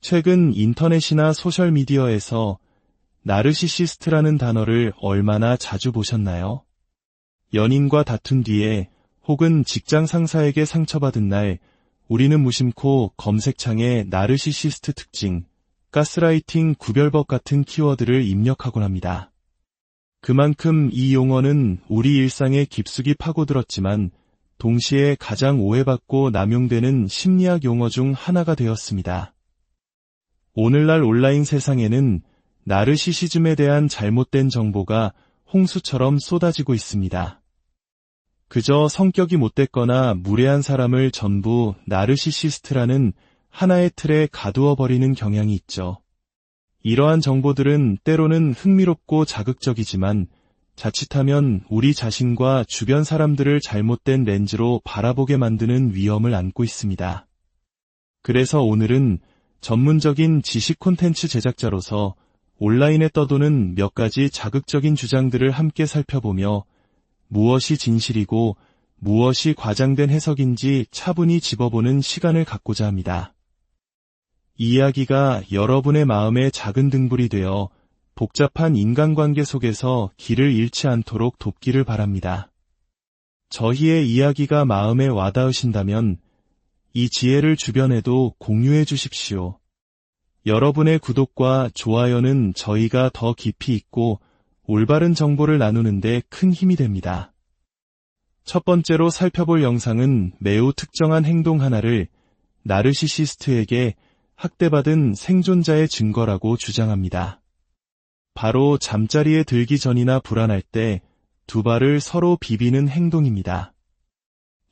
최근 인터넷이나 소셜미디어에서 나르시시스트라는 단어를 얼마나 자주 보셨나요? 연인과 다툰 뒤에 혹은 직장 상사에게 상처받은 날, 우리는 무심코 검색창에 나르시시스트 특징, 가스라이팅 구별법 같은 키워드를 입력하곤 합니다. 그만큼 이 용어는 우리 일상에 깊숙이 파고들었지만 동시에 가장 오해받고 남용되는 심리학 용어 중 하나가 되었습니다. 오늘날 온라인 세상에는 나르시시즘에 대한 잘못된 정보가 홍수처럼 쏟아지고 있습니다. 그저 성격이 못됐거나 무례한 사람을 전부 나르시시스트라는 하나의 틀에 가두어버리는 경향이 있죠. 이러한 정보들은 때로는 흥미롭고 자극적이지만 자칫하면 우리 자신과 주변 사람들을 잘못된 렌즈로 바라보게 만드는 위험을 안고 있습니다. 그래서 오늘은 전문적인 지식 콘텐츠 제작자로서 온라인에 떠도는 몇 가지 자극적인 주장들을 함께 살펴보며 무엇이 진실이고 무엇이 과장된 해석인지 차분히 짚어보는 시간을 갖고자 합니다. 이 이야기가 여러분의 마음에 작은 등불이 되어 복잡한 인간관계 속에서 길을 잃지 않도록 돕기를 바랍니다. 저희의 이야기가 마음에 와닿으신다면 이 지혜를 주변에도 공유해 주십시오. 여러분의 구독과 좋아요는 저희가 더 깊이 있고 올바른 정보를 나누는데 큰 힘이 됩니다. 첫 번째로 살펴볼 영상은 매우 특정한 행동 하나를 나르시시스트에게 학대받은 생존자의 증거라고 주장합니다. 바로 잠자리에 들기 전이나 불안할 때 두 발을 서로 비비는 행동입니다.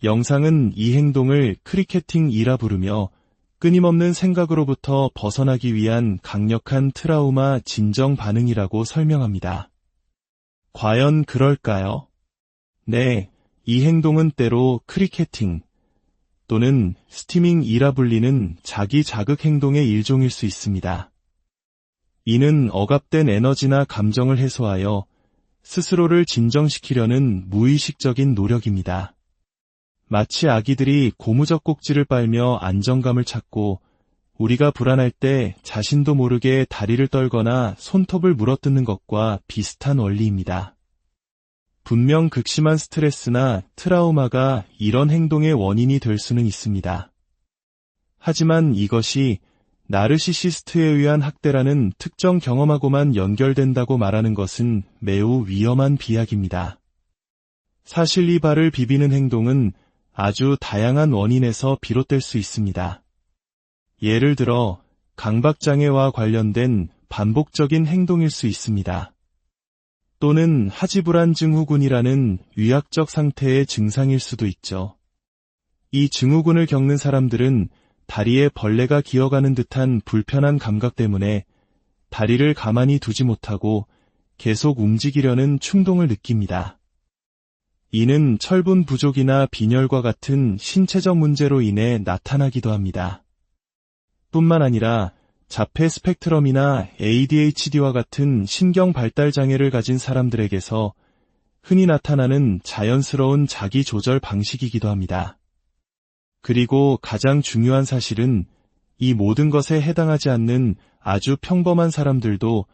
영상은 이 행동을 크리케팅이라 부르며 끊임없는 생각으로부터 벗어나기 위한 강력한 트라우마 진정 반응이라고 설명합니다. 과연 그럴까요? 네, 이 행동은 때로 크리케팅 또는 스티밍이라 불리는 자기 자극 행동의 일종일 수 있습니다. 이는 억압된 에너지나 감정을 해소하여 스스로를 진정시키려는 무의식적인 노력입니다. 마치 아기들이 고무적 꼭지를 빨며 안정감을 찾고 우리가 불안할 때 자신도 모르게 다리를 떨거나 손톱을 물어뜯는 것과 비슷한 원리입니다. 분명 극심한 스트레스나 트라우마가 이런 행동의 원인이 될 수는 있습니다. 하지만 이것이 나르시시스트에 의한 학대라는 특정 경험하고만 연결된다고 말하는 것은 매우 위험한 비약입니다. 사실 이 발을 비비는 행동은 아주 다양한 원인에서 비롯될 수 있습니다. 예를 들어 강박장애와 관련된 반복적인 행동일 수 있습니다. 또는 하지불안 증후군이라는 위약적 상태의 증상일 수도 있죠. 이 증후군을 겪는 사람들은 다리에 벌레가 기어가는 듯한 불편한 감각 때문에 다리를 가만히 두지 못하고 계속 움직이려는 충동을 느낍니다. 이는 철분 부족이나 빈혈과 같은 신체적 문제로 인해 나타나기도 합니다. 뿐만 아니라 자폐 스펙트럼이나 ADHD와 같은 신경 발달 장애를 가진 사람들에게서 흔히 나타나는 자연스러운 자기 조절 방식이기도 합니다. 그리고 가장 중요한 사실은 이 모든 것에 해당하지 않는 아주 평범한 사람들도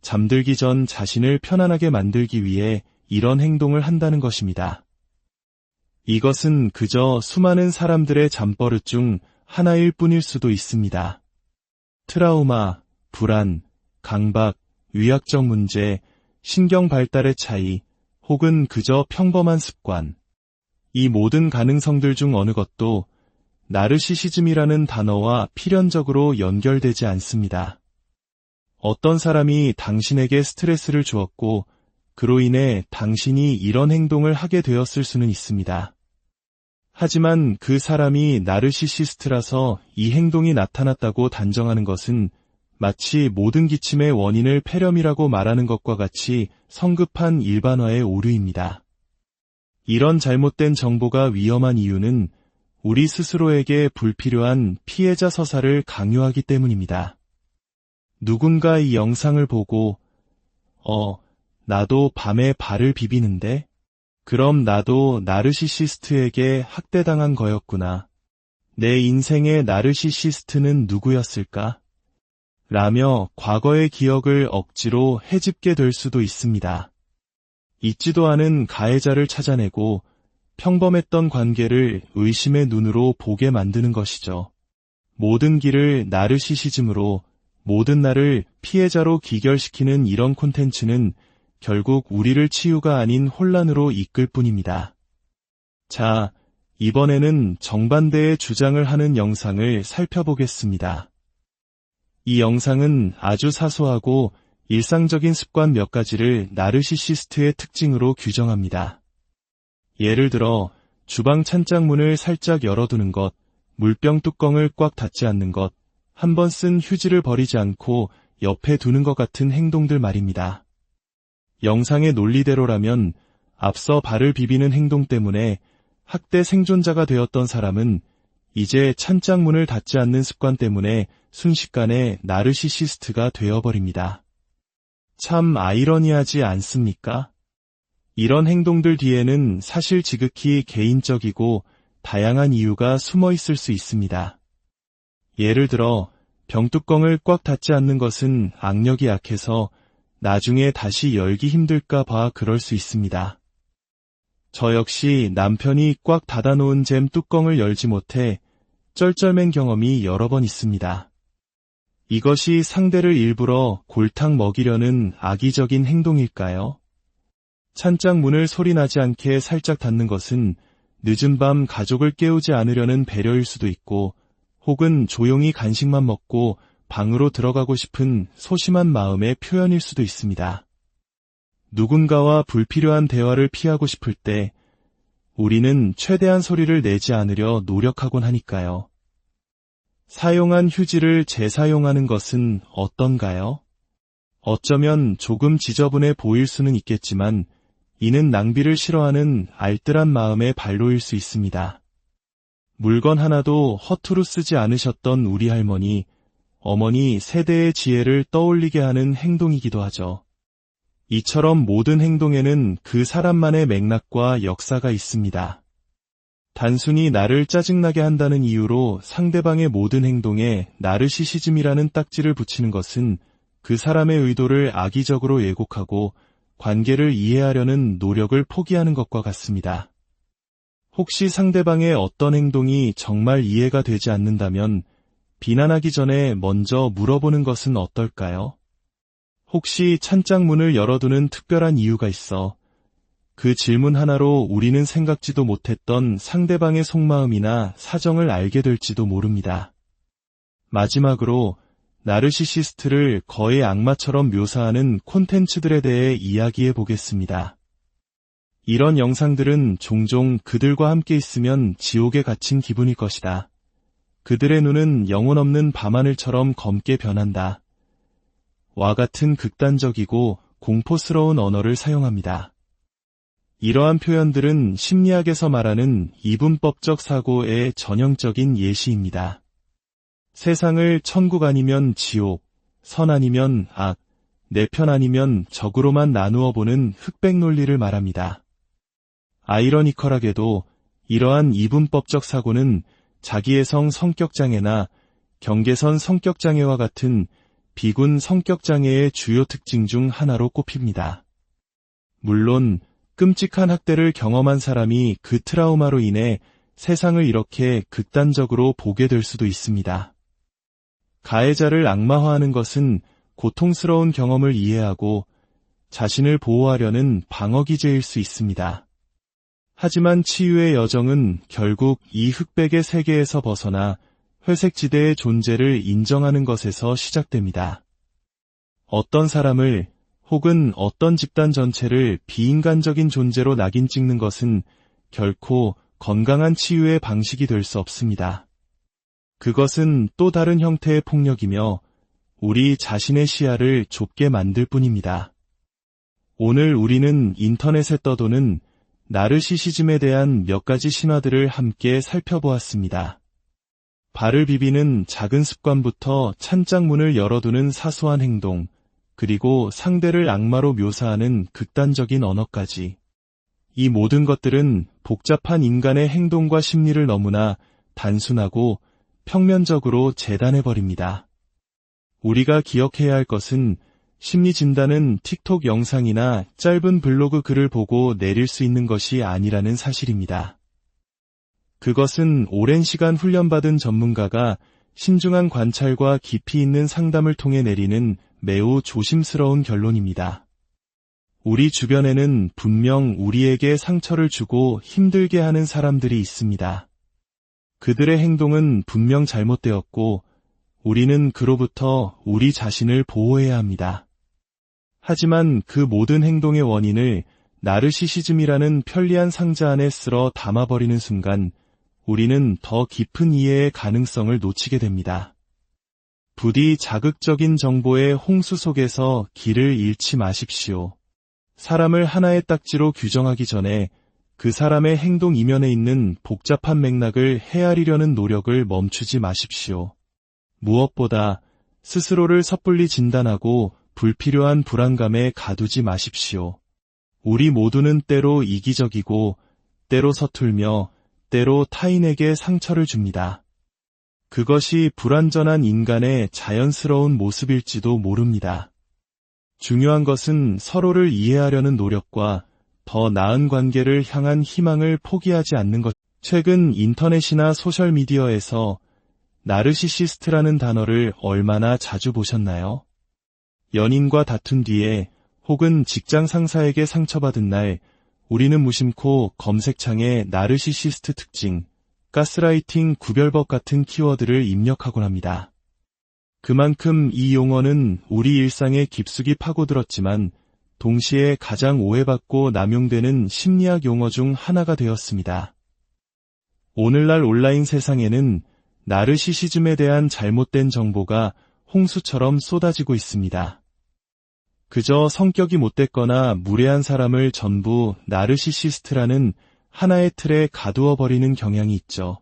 잠들기 전 자신을 편안하게 만들기 위해 이런 행동을 한다는 것입니다. 이것은 그저 수많은 사람들의 잠버릇 중 하나일 뿐일 수도 있습니다. 트라우마, 불안, 강박, 위약적 문제, 신경 발달의 차이, 혹은 그저 평범한 습관. 이 모든 가능성들 중 어느 것도 나르시시즘이라는 단어와 필연적으로 연결되지 않습니다. 어떤 사람이 당신에게 스트레스를 주었고 그로 인해 당신이 이런 행동을 하게 되었을 수는 있습니다. 하지만 그 사람이 나르시시스트라서 이 행동이 나타났다고 단정하는 것은 마치 모든 기침의 원인을 폐렴이라고 말하는 것과 같이 성급한 일반화의 오류입니다. 이런 잘못된 정보가 위험한 이유는 우리 스스로에게 불필요한 피해자 서사를 강요하기 때문입니다. 누군가 이 영상을 보고 나도 밤에 발을 비비는데? 그럼 나도 나르시시스트에게 학대당한 거였구나. 내 인생의 나르시시스트는 누구였을까? 라며 과거의 기억을 억지로 헤집게 될 수도 있습니다. 잊지도 않은 가해자를 찾아내고 평범했던 관계를 의심의 눈으로 보게 만드는 것이죠. 모든 길을 나르시시즘으로 모든 나를 피해자로 기결시키는 이런 콘텐츠는 결국 우리를 치유가 아닌 혼란으로 이끌 뿐입니다. 자, 이번에는 정반대의 주장을 하는 영상을 살펴보겠습니다. 이 영상은 아주 사소하고 일상적인 습관 몇 가지를 나르시시스트의 특징으로 규정합니다. 예를 들어 주방 찬장문을 살짝 열어두는 것, 물병 뚜껑을 꽉 닫지 않는 것, 한 번 쓴 휴지를 버리지 않고 옆에 두는 것 같은 행동들 말입니다. 영상의 논리대로라면 앞서 발을 비비는 행동 때문에 학대 생존자가 되었던 사람은 이제 찬장문을 닫지 않는 습관 때문에 순식간에 나르시시스트가 되어버립니다. 참 아이러니하지 않습니까? 이런 행동들 뒤에는 사실 지극히 개인적이고 다양한 이유가 숨어 있을 수 있습니다. 예를 들어 병뚜껑을 꽉 닫지 않는 것은 악력이 약해서 나중에 다시 열기 힘들까 봐 그럴 수 있습니다. 저 역시 남편이 꽉 닫아놓은 잼 뚜껑을 열지 못해 쩔쩔맨 경험이 여러 번 있습니다. 이것이 상대를 일부러 골탕 먹이려는 악의적인 행동일까요? 찬장 문을 소리나지 않게 살짝 닫는 것은 늦은 밤 가족을 깨우지 않으려는 배려일 수도 있고, 혹은 조용히 간식만 먹고 방으로 들어가고 싶은 소심한 마음의 표현일 수도 있습니다. 누군가와 불필요한 대화를 피하고 싶을 때 우리는 최대한 소리를 내지 않으려 노력하곤 하니까요. 사용한 휴지를 재사용하는 것은 어떤가요? 어쩌면 조금 지저분해 보일 수는 있겠지만 이는 낭비를 싫어하는 알뜰한 마음의 발로일 수 있습니다. 물건 하나도 허투루 쓰지 않으셨던 우리 할머니, 어머니 세대의 지혜를 떠올리게 하는 행동이기도 하죠. 이처럼 모든 행동에는 그 사람만의 맥락과 역사가 있습니다. 단순히 나를 짜증나게 한다는 이유로 상대방의 모든 행동에 나르시시즘이라는 딱지를 붙이는 것은 그 사람의 의도를 악의적으로 왜곡하고 관계를 이해하려는 노력을 포기하는 것과 같습니다. 혹시 상대방의 어떤 행동이 정말 이해가 되지 않는다면 비난하기 전에 먼저 물어보는 것은 어떨까요? 혹시 찬장문을 열어두는 특별한 이유가 있어 그 질문 하나로 우리는 생각지도 못했던 상대방의 속마음이나 사정을 알게 될지도 모릅니다. 마지막으로 나르시시스트를 거의 악마처럼 묘사하는 콘텐츠들에 대해 이야기해 보겠습니다. 이런 영상들은 종종 그들과 함께 있으면 지옥에 갇힌 기분일 것이다. 그들의 눈은 영혼 없는 밤하늘처럼 검게 변한다. 와 같은 극단적이고 공포스러운 언어를 사용합니다. 이러한 표현들은 심리학에서 말하는 이분법적 사고의 전형적인 예시입니다. 세상을 천국 아니면 지옥, 선 아니면 악, 내 편 아니면 적으로만 나누어 보는 흑백 논리를 말합니다. 아이러니컬하게도 이러한 이분법적 사고는 자기애성 성격장애나 경계선 성격장애와 같은 비군 성격장애의 주요 특징 중 하나로 꼽힙니다. 물론 끔찍한 학대를 경험한 사람이 그 트라우마로 인해 세상을 이렇게 극단적으로 보게 될 수도 있습니다. 가해자를 악마화하는 것은 고통스러운 경험을 이해하고 자신을 보호하려는 방어기제일 수 있습니다. 하지만 치유의 여정은 결국 이 흑백의 세계에서 벗어나 회색지대의 존재를 인정하는 것에서 시작됩니다. 어떤 사람을 혹은 어떤 집단 전체를 비인간적인 존재로 낙인 찍는 것은 결코 건강한 치유의 방식이 될 수 없습니다. 그것은 또 다른 형태의 폭력이며 우리 자신의 시야를 좁게 만들 뿐입니다. 오늘 우리는 인터넷에 떠도는 나르시시즘에 대한 몇 가지 신화들을 함께 살펴보았습니다. 발을 비비는 작은 습관부터 찬장문을 열어두는 사소한 행동, 그리고 상대를 악마로 묘사하는 극단적인 언어까지. 이 모든 것들은 복잡한 인간의 행동과 심리를 너무나 단순하고 평면적으로 재단해버립니다. 우리가 기억해야 할 것은 심리 진단은 틱톡 영상이나 짧은 블로그 글을 보고 내릴 수 있는 것이 아니라는 사실입니다. 그것은 오랜 시간 훈련받은 전문가가 신중한 관찰과 깊이 있는 상담을 통해 내리는 매우 조심스러운 결론입니다. 우리 주변에는 분명 우리에게 상처를 주고 힘들게 하는 사람들이 있습니다. 그들의 행동은 분명 잘못되었고 우리는 그로부터 우리 자신을 보호해야 합니다. 하지만 그 모든 행동의 원인을 나르시시즘이라는 편리한 상자 안에 쓸어 담아버리는 순간 우리는 더 깊은 이해의 가능성을 놓치게 됩니다. 부디 자극적인 정보의 홍수 속에서 길을 잃지 마십시오. 사람을 하나의 딱지로 규정하기 전에 그 사람의 행동 이면에 있는 복잡한 맥락을 헤아리려는 노력을 멈추지 마십시오. 무엇보다 스스로를 섣불리 진단하고 불필요한 불안감에 가두지 마십시오. 우리 모두는 때로 이기적이고 때로 서툴며 때로 타인에게 상처를 줍니다. 그것이 불완전한 인간의 자연스러운 모습일지도 모릅니다. 중요한 것은 서로를 이해하려는 노력과 더 나은 관계를 향한 희망을 포기하지 않는 것. 최근 인터넷이나 소셜미디어에서 나르시시스트라는 단어를 얼마나 자주 보셨나요? 연인과 다툰 뒤에 혹은 직장 상사에게 상처받은 날 우리는 무심코 검색창에 나르시시스트 특징, 가스라이팅 구별법 같은 키워드를 입력하곤 합니다. 그만큼 이 용어는 우리 일상에 깊숙이 파고들었지만 동시에 가장 오해받고 남용되는 심리학 용어 중 하나가 되었습니다. 오늘날 온라인 세상에는 나르시시즘에 대한 잘못된 정보가 홍수처럼 쏟아지고 있습니다. 그저 성격이 못됐거나 무례한 사람을 전부 나르시시스트라는 하나의 틀에 가두어버리는 경향이 있죠.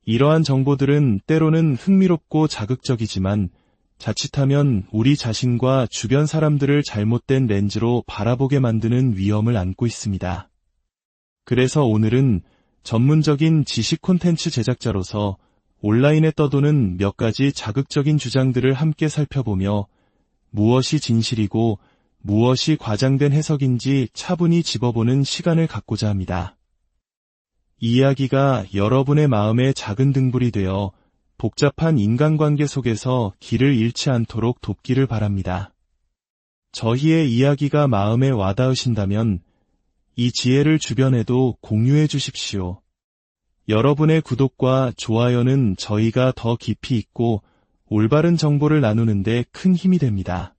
이러한 정보들은 때로는 흥미롭고 자극적이지만 자칫하면 우리 자신과 주변 사람들을 잘못된 렌즈로 바라보게 만드는 위험을 안고 있습니다. 그래서 오늘은 전문적인 지식 콘텐츠 제작자로서 온라인에 떠도는 몇 가지 자극적인 주장들을 함께 살펴보며 무엇이 진실이고 무엇이 과장된 해석인지 차분히 짚어보는 시간을 갖고자 합니다. 이 이야기가 여러분의 마음에 작은 등불이 되어 복잡한 인간관계 속에서 길을 잃지 않도록 돕기를 바랍니다. 저희의 이야기가 마음에 와닿으신다면 이 지혜를 주변에도 공유해 주십시오. 여러분의 구독과 좋아요는 저희가 더 깊이 있고 올바른 정보를 나누는데 큰 힘이 됩니다.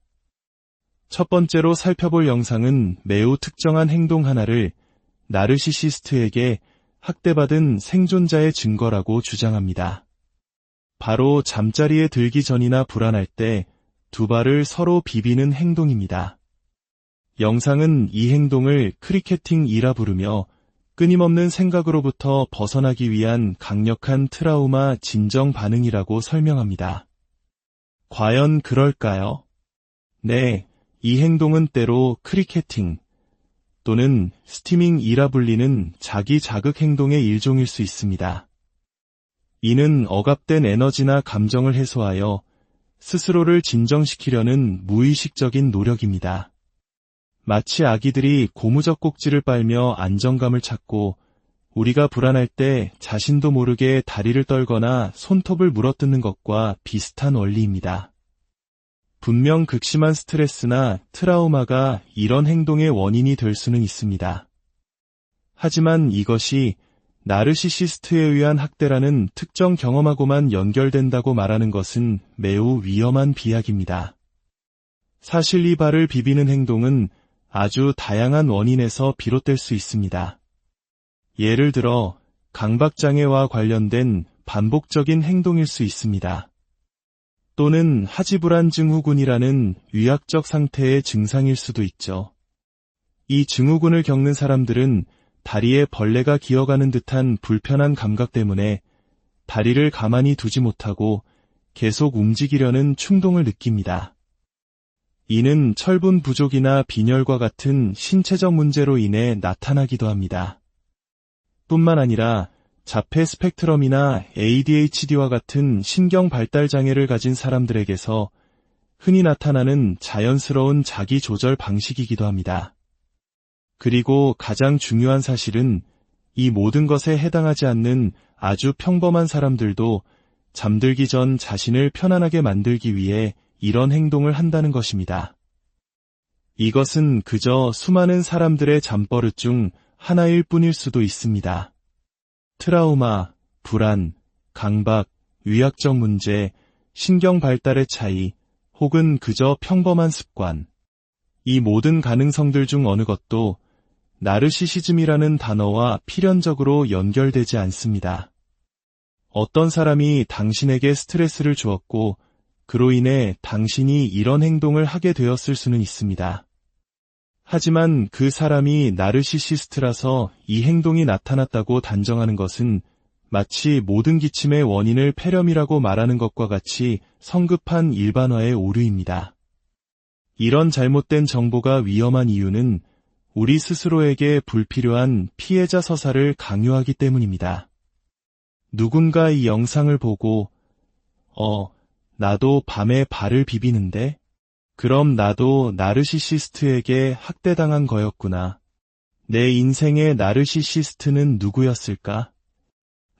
첫 번째로 살펴볼 영상은 매우 특정한 행동 하나를 나르시시스트에게 학대받은 생존자의 증거라고 주장합니다. 바로 잠자리에 들기 전이나 불안할 때 두 발을 서로 비비는 행동입니다. 영상은 이 행동을 크리케팅이라 부르며 끊임없는 생각으로부터 벗어나기 위한 강력한 트라우마 진정 반응이라고 설명합니다. 과연 그럴까요? 네, 이 행동은 때로 크리케팅 또는 스티밍이라 불리는 자기 자극 행동의 일종일 수 있습니다. 이는 억압된 에너지나 감정을 해소하여 스스로를 진정시키려는 무의식적인 노력입니다. 마치 아기들이 고무적 꼭지를 빨며 안정감을 찾고 우리가 불안할 때 자신도 모르게 다리를 떨거나 손톱을 물어뜯는 것과 비슷한 원리입니다. 분명 극심한 스트레스나 트라우마가 이런 행동의 원인이 될 수는 있습니다. 하지만 이것이 나르시시스트에 의한 학대라는 특정 경험하고만 연결된다고 말하는 것은 매우 위험한 비약입니다. 사실 이 발을 비비는 행동은 아주 다양한 원인에서 비롯될 수 있습니다. 예를 들어 강박장애와 관련된 반복적인 행동일 수 있습니다. 또는 하지불안 증후군이라는 위약적 상태의 증상일 수도 있죠. 이 증후군을 겪는 사람들은 다리에 벌레가 기어가는 듯한 불편한 감각 때문에 다리를 가만히 두지 못하고 계속 움직이려는 충동을 느낍니다. 이는 철분 부족이나 빈혈과 같은 신체적 문제로 인해 나타나기도 합니다. 뿐만 아니라 자폐 스펙트럼이나 ADHD와 같은 신경 발달 장애를 가진 사람들에게서 흔히 나타나는 자연스러운 자기 조절 방식이기도 합니다. 그리고 가장 중요한 사실은 이 모든 것에 해당하지 않는 아주 평범한 사람들도 잠들기 전 자신을 편안하게 만들기 위해 이런 행동을 한다는 것입니다. 이것은 그저 수많은 사람들의 잠버릇 중 하나일 뿐일 수도 있습니다. 트라우마, 불안, 강박, 위약적 문제, 신경 발달의 차이, 혹은 그저 평범한 습관. 이 모든 가능성들 중 어느 것도 나르시시즘이라는 단어와 필연적으로 연결되지 않습니다. 어떤 사람이 당신에게 스트레스를 주었고 그로 인해 당신이 이런 행동을 하게 되었을 수는 있습니다. 하지만 그 사람이 나르시시스트라서 이 행동이 나타났다고 단정하는 것은 마치 모든 기침의 원인을 폐렴이라고 말하는 것과 같이 성급한 일반화의 오류입니다. 이런 잘못된 정보가 위험한 이유는 우리 스스로에게 불필요한 피해자 서사를 강요하기 때문입니다. 누군가 이 영상을 보고 나도 밤에 발을 비비는데? 그럼 나도 나르시시스트에게 학대당한 거였구나. 내 인생의 나르시시스트는 누구였을까?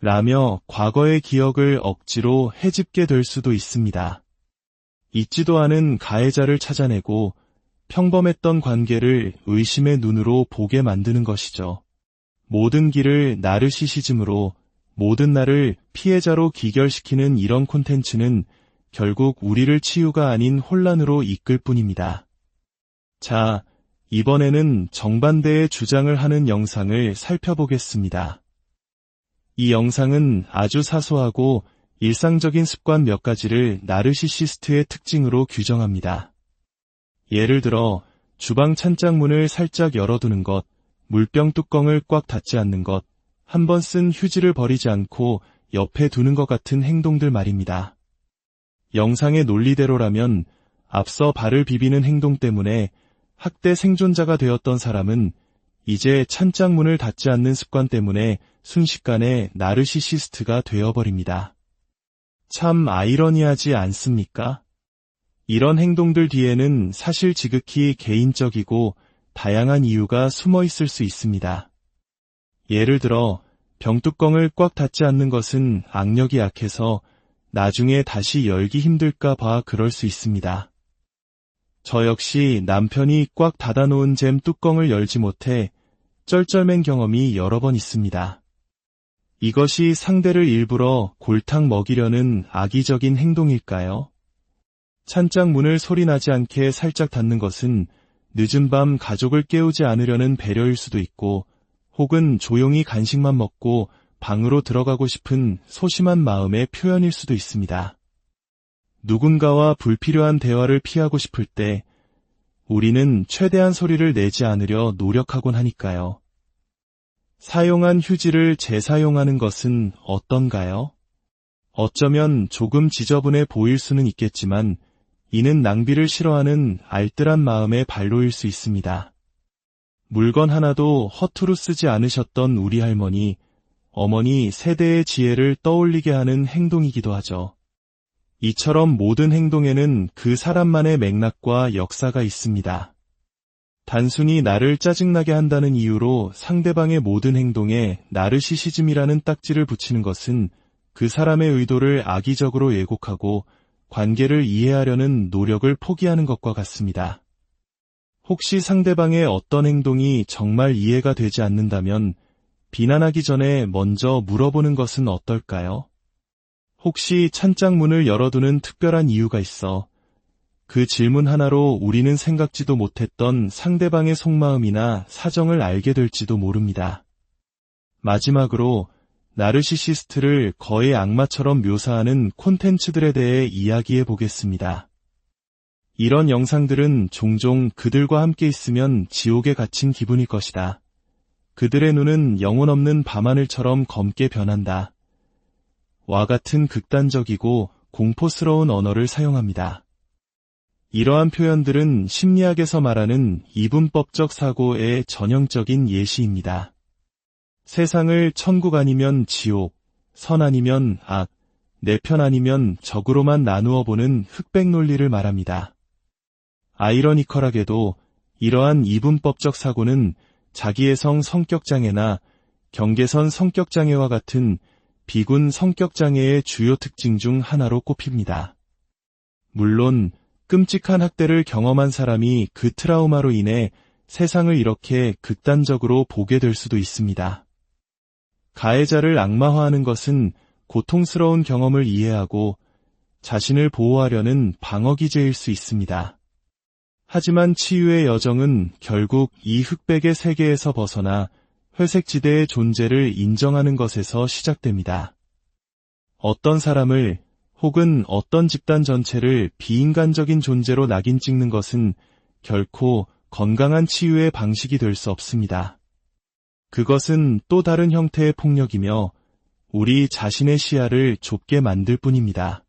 라며 과거의 기억을 억지로 헤집게 될 수도 있습니다. 잊지도 않은 가해자를 찾아내고 평범했던 관계를 의심의 눈으로 보게 만드는 것이죠. 모든 길을 나르시시즘으로, 모든 나를 피해자로 기결시키는 이런 콘텐츠는 결국 우리를 치유가 아닌 혼란으로 이끌 뿐입니다. 자, 이번에는 정반대의 주장을 하는 영상을 살펴보겠습니다. 이 영상은 아주 사소하고 일상적인 습관 몇 가지를 나르시시스트의 특징으로 규정합니다. 예를 들어 주방 찬장문을 살짝 열어두는 것, 물병 뚜껑을 꽉 닫지 않는 것, 한 번 쓴 휴지를 버리지 않고 옆에 두는 것 같은 행동들 말입니다. 영상의 논리대로라면 앞서 발을 비비는 행동 때문에 학대 생존자가 되었던 사람은 이제 찬장문을 닫지 않는 습관 때문에 순식간에 나르시시스트가 되어버립니다. 참 아이러니하지 않습니까? 이런 행동들 뒤에는 사실 지극히 개인적이고 다양한 이유가 숨어 있을 수 있습니다. 예를 들어 병뚜껑을 꽉 닫지 않는 것은 악력이 약해서 나중에 다시 열기 힘들까 봐 그럴 수 있습니다. 저 역시 남편이 꽉 닫아놓은 잼 뚜껑을 열지 못해 쩔쩔맨 경험이 여러 번 있습니다. 이것이 상대를 일부러 골탕 먹이려는 악의적인 행동일까요? 찬장 문을 소리나지 않게 살짝 닫는 것은 늦은 밤 가족을 깨우지 않으려는 배려일 수도 있고, 혹은 조용히 간식만 먹고 방으로 들어가고 싶은 소심한 마음의 표현일 수도 있습니다. 누군가와 불필요한 대화를 피하고 싶을 때 우리는 최대한 소리를 내지 않으려 노력하곤 하니까요. 사용한 휴지를 재사용하는 것은 어떤가요? 어쩌면 조금 지저분해 보일 수는 있겠지만 이는 낭비를 싫어하는 알뜰한 마음의 발로일 수 있습니다. 물건 하나도 허투루 쓰지 않으셨던 우리 할머니, 어머니 세대의 지혜를 떠올리게 하는 행동이기도 하죠. 이처럼 모든 행동에는 그 사람만의 맥락과 역사가 있습니다. 단순히 나를 짜증나게 한다는 이유로 상대방의 모든 행동에 나르시시즘이라는 딱지를 붙이는 것은 그 사람의 의도를 악의적으로 왜곡하고 관계를 이해하려는 노력을 포기하는 것과 같습니다. 혹시 상대방의 어떤 행동이 정말 이해가 되지 않는다면 비난하기 전에 먼저 물어보는 것은 어떨까요? 혹시 찬장문을 열어두는 특별한 이유가 있어? 그 질문 하나로 우리는 생각지도 못했던 상대방의 속마음이나 사정을 알게 될지도 모릅니다. 마지막으로 나르시시스트를 거의 악마처럼 묘사하는 콘텐츠들에 대해 이야기해 보겠습니다. 이런 영상들은 종종 그들과 함께 있으면 지옥에 갇힌 기분일 것이다. 그들의 눈은 영혼 없는 밤하늘처럼 검게 변한다. 와 같은 극단적이고 공포스러운 언어를 사용합니다. 이러한 표현들은 심리학에서 말하는 이분법적 사고의 전형적인 예시입니다. 세상을 천국 아니면 지옥, 선 아니면 악, 내 편 아니면 적으로만 나누어 보는 흑백 논리를 말합니다. 아이러니컬하게도 이러한 이분법적 사고는 자기애성 성격장애나 경계선 성격장애와 같은 비군 성격장애의 주요 특징 중 하나로 꼽힙니다. 물론 끔찍한 학대를 경험한 사람이 그 트라우마로 인해 세상을 이렇게 극단적으로 보게 될 수도 있습니다. 가해자를 악마화하는 것은 고통스러운 경험을 이해하고 자신을 보호하려는 방어기제일 수 있습니다. 하지만 치유의 여정은 결국 이 흑백의 세계에서 벗어나 회색지대의 존재를 인정하는 것에서 시작됩니다. 어떤 사람을 혹은 어떤 집단 전체를 비인간적인 존재로 낙인 찍는 것은 결코 건강한 치유의 방식이 될 수 없습니다. 그것은 또 다른 형태의 폭력이며 우리 자신의 시야를 좁게 만들 뿐입니다.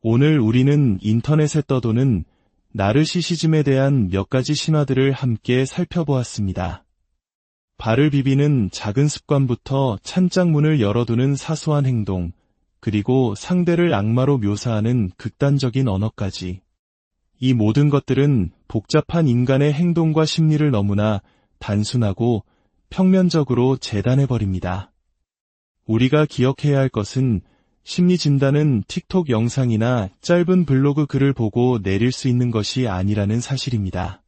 오늘 우리는 인터넷에 떠도는 나르시시즘에 대한 몇 가지 신화들을 함께 살펴보았습니다. 발을 비비는 작은 습관부터 찬장문을 열어두는 사소한 행동, 그리고 상대를 악마로 묘사하는 극단적인 언어까지. 이 모든 것들은 복잡한 인간의 행동과 심리를 너무나 단순하고 평면적으로 재단해버립니다. 우리가 기억해야 할 것은 심리 진단은 틱톡 영상이나 짧은 블로그 글을 보고 내릴 수 있는 것이 아니라는 사실입니다.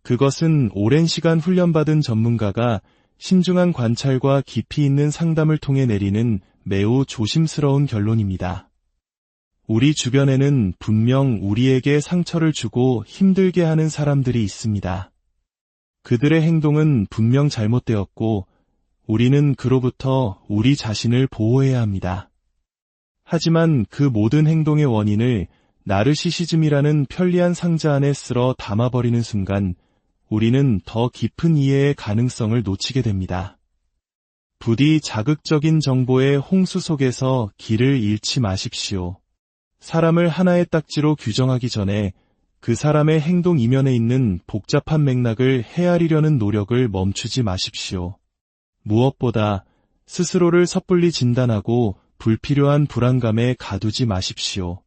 그것은 오랜 시간 훈련받은 전문가가 신중한 관찰과 깊이 있는 상담을 통해 내리는 매우 조심스러운 결론입니다. 우리 주변에는 분명 우리에게 상처를 주고 힘들게 하는 사람들이 있습니다. 그들의 행동은 분명 잘못되었고 우리는 그로부터 우리 자신을 보호해야 합니다. 하지만 그 모든 행동의 원인을 나르시시즘이라는 편리한 상자 안에 쓸어 담아버리는 순간 우리는 더 깊은 이해의 가능성을 놓치게 됩니다. 부디 자극적인 정보의 홍수 속에서 길을 잃지 마십시오. 사람을 하나의 딱지로 규정하기 전에 그 사람의 행동 이면에 있는 복잡한 맥락을 헤아리려는 노력을 멈추지 마십시오. 무엇보다 스스로를 섣불리 진단하고 불필요한 불안감에 가두지 마십시오.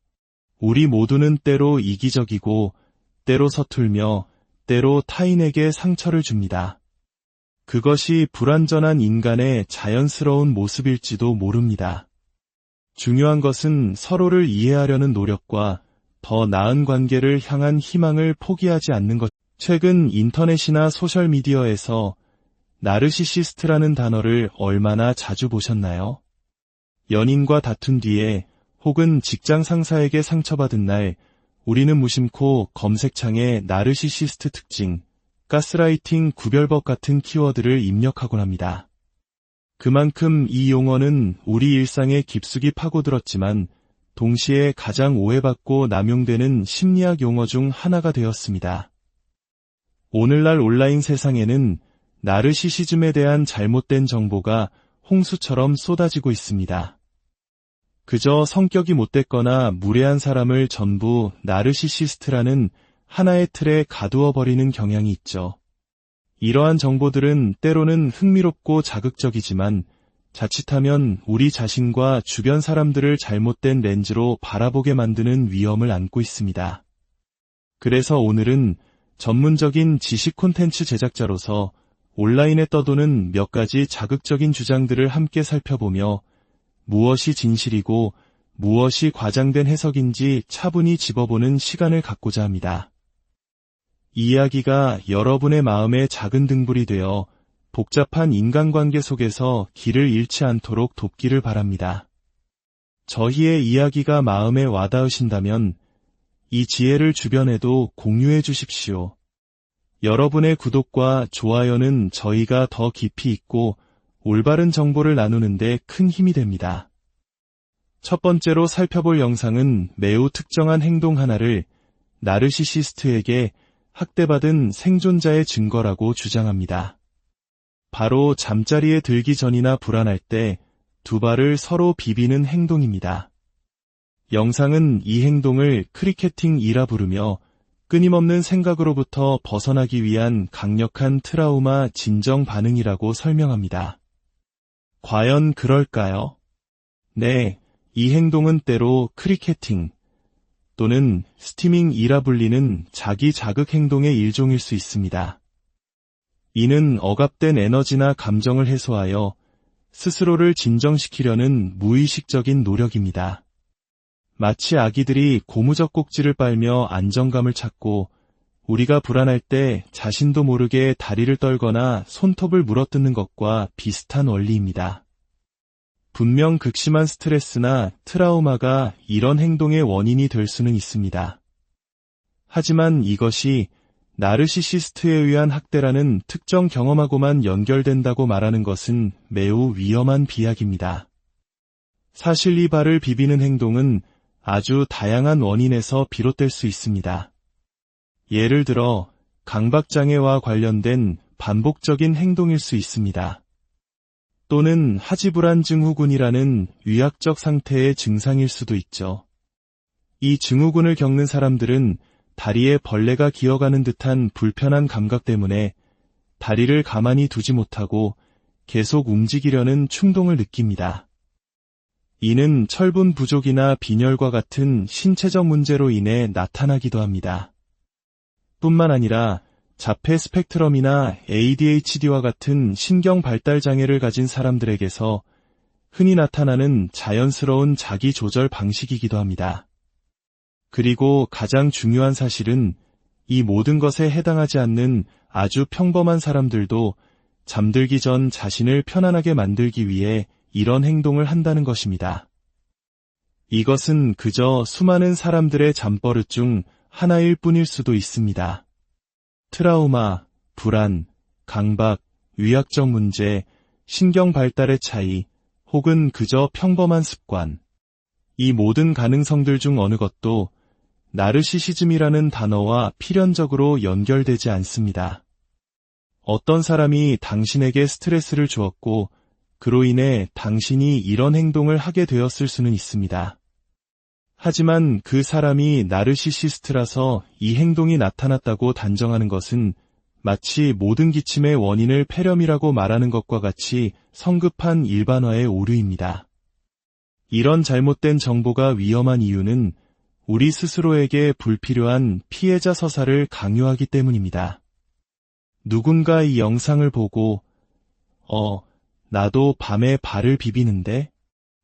우리 모두는 때로 이기적이고 때로 서툴며 때로 타인에게 상처를 줍니다. 그것이 불완전한 인간의 자연스러운 모습일지도 모릅니다. 중요한 것은 서로를 이해하려는 노력과 더 나은 관계를 향한 희망을 포기하지 않는 것. 최근 인터넷이나 소셜미디어에서 나르시시스트라는 단어를 얼마나 자주 보셨나요? 연인과 다툰 뒤에 혹은 직장 상사에게 상처받은 날 우리는 무심코 검색창에 나르시시스트 특징, 가스라이팅 구별법 같은 키워드를 입력하곤 합니다. 그만큼 이 용어는 우리 일상에 깊숙이 파고들었지만 동시에 가장 오해받고 남용되는 심리학 용어 중 하나가 되었습니다. 오늘날 온라인 세상에는 나르시시즘에 대한 잘못된 정보가 홍수처럼 쏟아지고 있습니다. 그저 성격이 못됐거나 무례한 사람을 전부 나르시시스트라는 하나의 틀에 가두어버리는 경향이 있죠. 이러한 정보들은 때로는 흥미롭고 자극적이지만 자칫하면 우리 자신과 주변 사람들을 잘못된 렌즈로 바라보게 만드는 위험을 안고 있습니다. 그래서 오늘은 전문적인 지식 콘텐츠 제작자로서 온라인에 떠도는 몇 가지 자극적인 주장들을 함께 살펴보며 무엇이 진실이고 무엇이 과장된 해석인지 차분히 집어보는 시간을 갖고자 합니다. 이 이야기가 여러분의 마음에 작은 등불이 되어 복잡한 인간관계 속에서 길을 잃지 않도록 돕기를 바랍니다. 저희의 이야기가 마음에 와닿으신다면 이 지혜를 주변에도 공유해 주십시오. 여러분의 구독과 좋아요는 저희가 더 깊이 있고 올바른 정보를 나누는 데 큰 힘이 됩니다. 첫 번째로 살펴볼 영상은 매우 특정한 행동 하나를 나르시시스트에게 학대받은 생존자의 증거라고 주장합니다. 바로 잠자리에 들기 전이나 불안할 때 두 발을 서로 비비는 행동입니다. 영상은 이 행동을 크리케팅이라 부르며 끊임없는 생각으로부터 벗어나기 위한 강력한 트라우마 진정 반응이라고 설명합니다. 과연 그럴까요? 네, 이 행동은 때로 크리케팅 또는 스티밍이라 불리는 자기 자극 행동의 일종일 수 있습니다. 이는 억압된 에너지나 감정을 해소하여 스스로를 진정시키려는 무의식적인 노력입니다. 마치 아기들이 고무적 꼭지를 빨며 안정감을 찾고 우리가 불안할 때 자신도 모르게 다리를 떨거나 손톱을 물어뜯는 것과 비슷한 원리입니다. 분명 극심한 스트레스나 트라우마가 이런 행동의 원인이 될 수는 있습니다. 하지만 이것이 나르시시스트에 의한 학대라는 특정 경험하고만 연결된다고 말하는 것은 매우 위험한 비약입니다. 사실 이 발을 비비는 행동은 아주 다양한 원인에서 비롯될 수 있습니다. 예를 들어 강박장애와 관련된 반복적인 행동일 수 있습니다. 또는 하지불안 증후군이라는 위약적 상태의 증상일 수도 있죠. 이 증후군을 겪는 사람들은 다리에 벌레가 기어가는 듯한 불편한 감각 때문에 다리를 가만히 두지 못하고 계속 움직이려는 충동을 느낍니다. 이는 철분 부족이나 빈혈과 같은 신체적 문제로 인해 나타나기도 합니다. 뿐만 아니라 자폐 스펙트럼이나 ADHD와 같은 신경 발달 장애를 가진 사람들에게서 흔히 나타나는 자연스러운 자기 조절 방식이기도 합니다. 그리고 가장 중요한 사실은 이 모든 것에 해당하지 않는 아주 평범한 사람들도 잠들기 전 자신을 편안하게 만들기 위해 이런 행동을 한다는 것입니다. 이것은 그저 수많은 사람들의 잠버릇 중 하나일 뿐일 수도 있습니다. 트라우마, 불안, 강박, 위약적 문제, 신경 발달의 차이, 혹은 그저 평범한 습관. 이 모든 가능성들 중 어느 것도 나르시시즘이라는 단어와 필연적으로 연결되지 않습니다. 어떤 사람이 당신에게 스트레스를 주었고 그로 인해 당신이 이런 행동을 하게 되었을 수는 있습니다. 하지만 그 사람이 나르시시스트라서 이 행동이 나타났다고 단정하는 것은 마치 모든 기침의 원인을 폐렴이라고 말하는 것과 같이 성급한 일반화의 오류입니다. 이런 잘못된 정보가 위험한 이유는 우리 스스로에게 불필요한 피해자 서사를 강요하기 때문입니다. 누군가 이 영상을 보고 나도 밤에 발을 비비는데?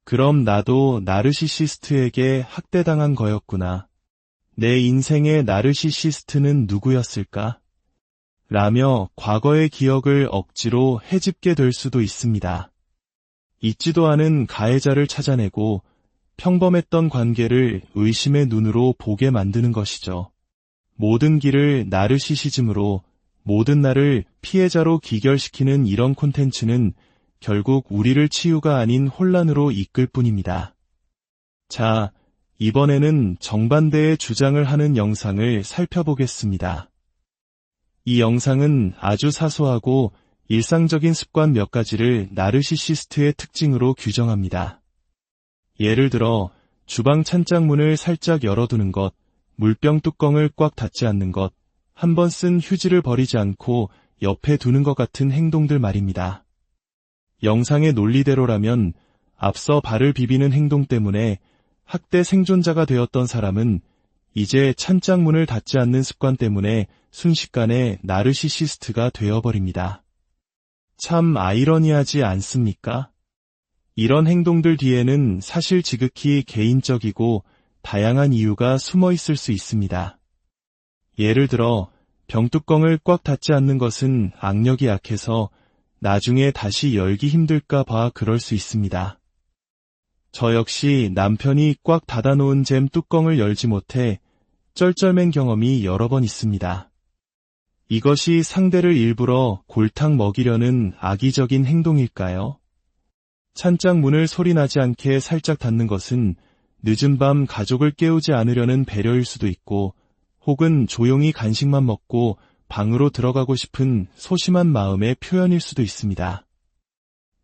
그럼 나도 나르시시스트에게 학대당한 거였구나. 내 인생의 나르시시스트는 누구였을까? 라며 과거의 기억을 억지로 헤집게 될 수도 있습니다. 있지도 않은 가해자를 찾아내고 평범했던 관계를 의심의 눈으로 보게 만드는 것이죠. 모든 길을 나르시시즘으로, 모든 나를 피해자로 기결시키는 이런 콘텐츠는 결국 우리를 치유가 아닌 혼란으로 이끌 뿐입니다. 자, 이번에는 정반대의 주장을 하는 영상을 살펴보겠습니다. 이 영상은 아주 사소하고 일상적인 습관 몇 가지를 나르시시스트의 특징으로 규정합니다. 예를 들어 주방 찬장문을 살짝 열어두는 것, 물병 뚜껑을 꽉 닫지 않는 것, 한 번 쓴 휴지를 버리지 않고 옆에 두는 것 같은 행동들 말입니다. 영상의 논리대로라면 앞서 발을 비비는 행동 때문에 학대 생존자가 되었던 사람은 이제 찬장문을 닫지 않는 습관 때문에 순식간에 나르시시스트가 되어버립니다. 참 아이러니하지 않습니까? 이런 행동들 뒤에는 사실 지극히 개인적이고 다양한 이유가 숨어 있을 수 있습니다. 예를 들어 병뚜껑을 꽉 닫지 않는 것은 악력이 약해서 나중에 다시 열기 힘들까 봐 그럴 수 있습니다. 저 역시 남편이 꽉 닫아놓은 잼 뚜껑을 열지 못해 쩔쩔맨 경험이 여러 번 있습니다. 이것이 상대를 일부러 골탕 먹이려는 악의적인 행동일까요? 찬장 문을 소리나지 않게 살짝 닫는 것은 늦은 밤 가족을 깨우지 않으려는 배려일 수도 있고, 혹은 조용히 간식만 먹고 방으로 들어가고 싶은 소심한 마음의 표현일 수도 있습니다.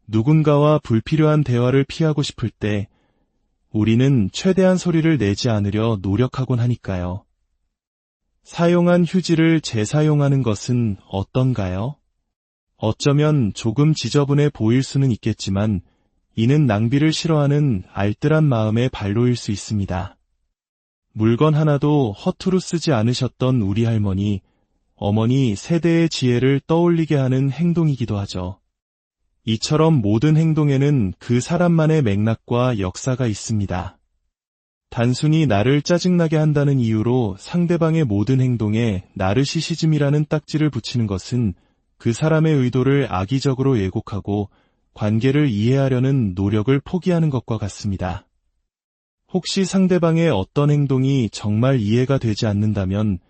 누군가와 불필요한 대화를 피하고 싶을 때 우리는 최대한 소리를 내지 않으려 노력하곤 하니까요. 사용한 휴지를 재사용하는 것은 어떤가요? 어쩌면 조금 지저분해 보일 수는 있겠지만 이는 낭비를 싫어하는 알뜰한 마음의 발로일 수 있습니다. 물건 하나도 허투루 쓰지 않으셨던 우리 할머니, 어머니 세대의 지혜를 떠올리게 하는 행동이기도 하죠. 이처럼 모든 행동에는 그 사람만의 맥락과 역사가 있습니다. 단순히 나를 짜증나게 한다는 이유로 상대방의 모든 행동에 나르시시즘이라는 딱지를 붙이는 것은 그 사람의 의도를 악의적으로 왜곡하고 관계를 이해하려는 노력을 포기하는 것과 같습니다. 혹시 상대방의 어떤 행동이 정말 이해가 되지 않는다면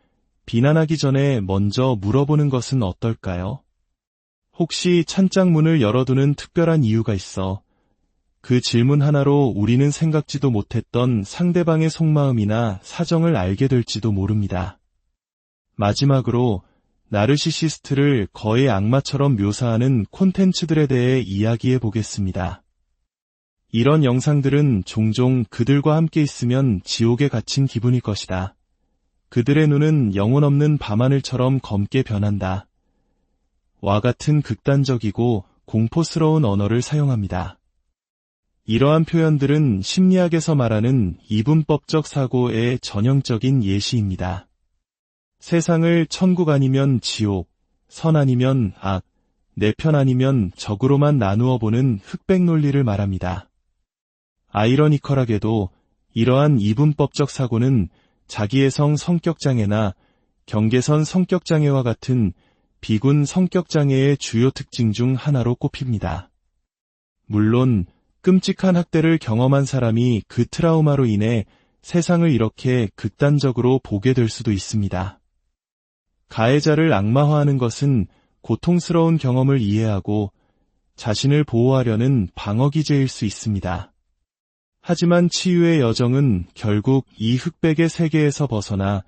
비난하기 전에 먼저 물어보는 것은 어떨까요? 혹시 찬장문을 열어두는 특별한 이유가 있어 그 질문 하나로 우리는 생각지도 못했던 상대방의 속마음이나 사정을 알게 될지도 모릅니다. 마지막으로 나르시시스트를 거의 악마처럼 묘사하는 콘텐츠들에 대해 이야기해 보겠습니다. 이런 영상들은 종종 그들과 함께 있으면 지옥에 갇힌 기분일 것이다. 그들의 눈은 영혼 없는 밤하늘처럼 검게 변한다. 와 같은 극단적이고 공포스러운 언어를 사용합니다. 이러한 표현들은 심리학에서 말하는 이분법적 사고의 전형적인 예시입니다. 세상을 천국 아니면 지옥, 선 아니면 악, 내 편 아니면 적으로만 나누어 보는 흑백 논리를 말합니다. 아이러니컬하게도 이러한 이분법적 사고는 자기애성 성격장애나 경계선 성격장애와 같은 비군 성격장애의 주요 특징 중 하나로 꼽힙니다. 물론 끔찍한 학대를 경험한 사람이 그 트라우마로 인해 세상을 이렇게 극단적으로 보게 될 수도 있습니다. 가해자를 악마화하는 것은 고통스러운 경험을 이해하고 자신을 보호하려는 방어기제일 수 있습니다. 하지만 치유의 여정은 결국 이 흑백의 세계에서 벗어나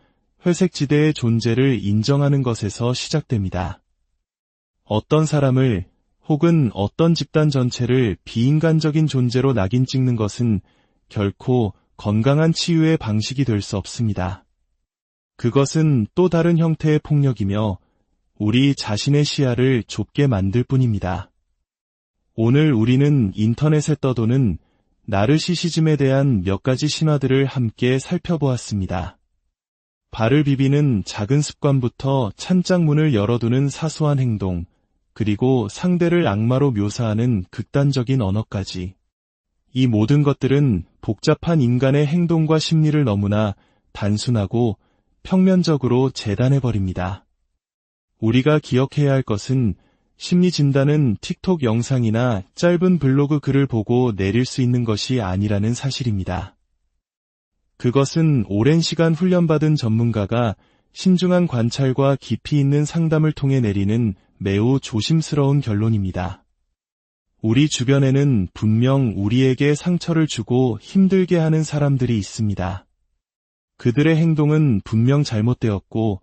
회색지대의 존재를 인정하는 것에서 시작됩니다. 어떤 사람을 혹은 어떤 집단 전체를 비인간적인 존재로 낙인 찍는 것은 결코 건강한 치유의 방식이 될 수 없습니다. 그것은 또 다른 형태의 폭력이며 우리 자신의 시야를 좁게 만들 뿐입니다. 오늘 우리는 인터넷에 떠도는 나르시시즘에 대한 몇 가지 신화들을 함께 살펴보았습니다. 발을 비비는 작은 습관부터 찬장문을 열어두는 사소한 행동, 그리고 상대를 악마로 묘사하는 극단적인 언어까지. 이 모든 것들은 복잡한 인간의 행동과 심리를 너무나 단순하고 평면적으로 재단해버립니다. 우리가 기억해야 할 것은 심리 진단은 틱톡 영상이나 짧은 블로그 글을 보고 내릴 수 있는 것이 아니라는 사실입니다. 그것은 오랜 시간 훈련받은 전문가가 신중한 관찰과 깊이 있는 상담을 통해 내리는 매우 조심스러운 결론입니다. 우리 주변에는 분명 우리에게 상처를 주고 힘들게 하는 사람들이 있습니다. 그들의 행동은 분명 잘못되었고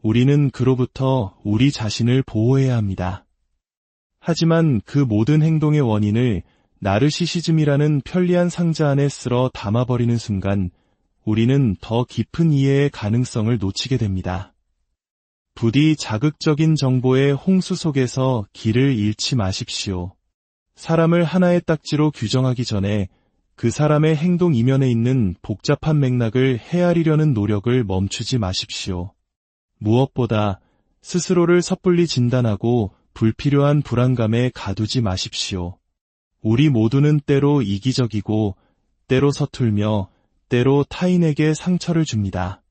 우리는 그로부터 우리 자신을 보호해야 합니다. 하지만 그 모든 행동의 원인을 나르시시즘이라는 편리한 상자 안에 쓸어 담아버리는 순간 우리는 더 깊은 이해의 가능성을 놓치게 됩니다. 부디 자극적인 정보의 홍수 속에서 길을 잃지 마십시오. 사람을 하나의 딱지로 규정하기 전에 그 사람의 행동 이면에 있는 복잡한 맥락을 헤아리려는 노력을 멈추지 마십시오. 무엇보다 스스로를 섣불리 진단하고 불필요한 불안감에 가두지 마십시오. 우리 모두는 때로 이기적이고 때로 서툴며 때로 타인에게 상처를 줍니다.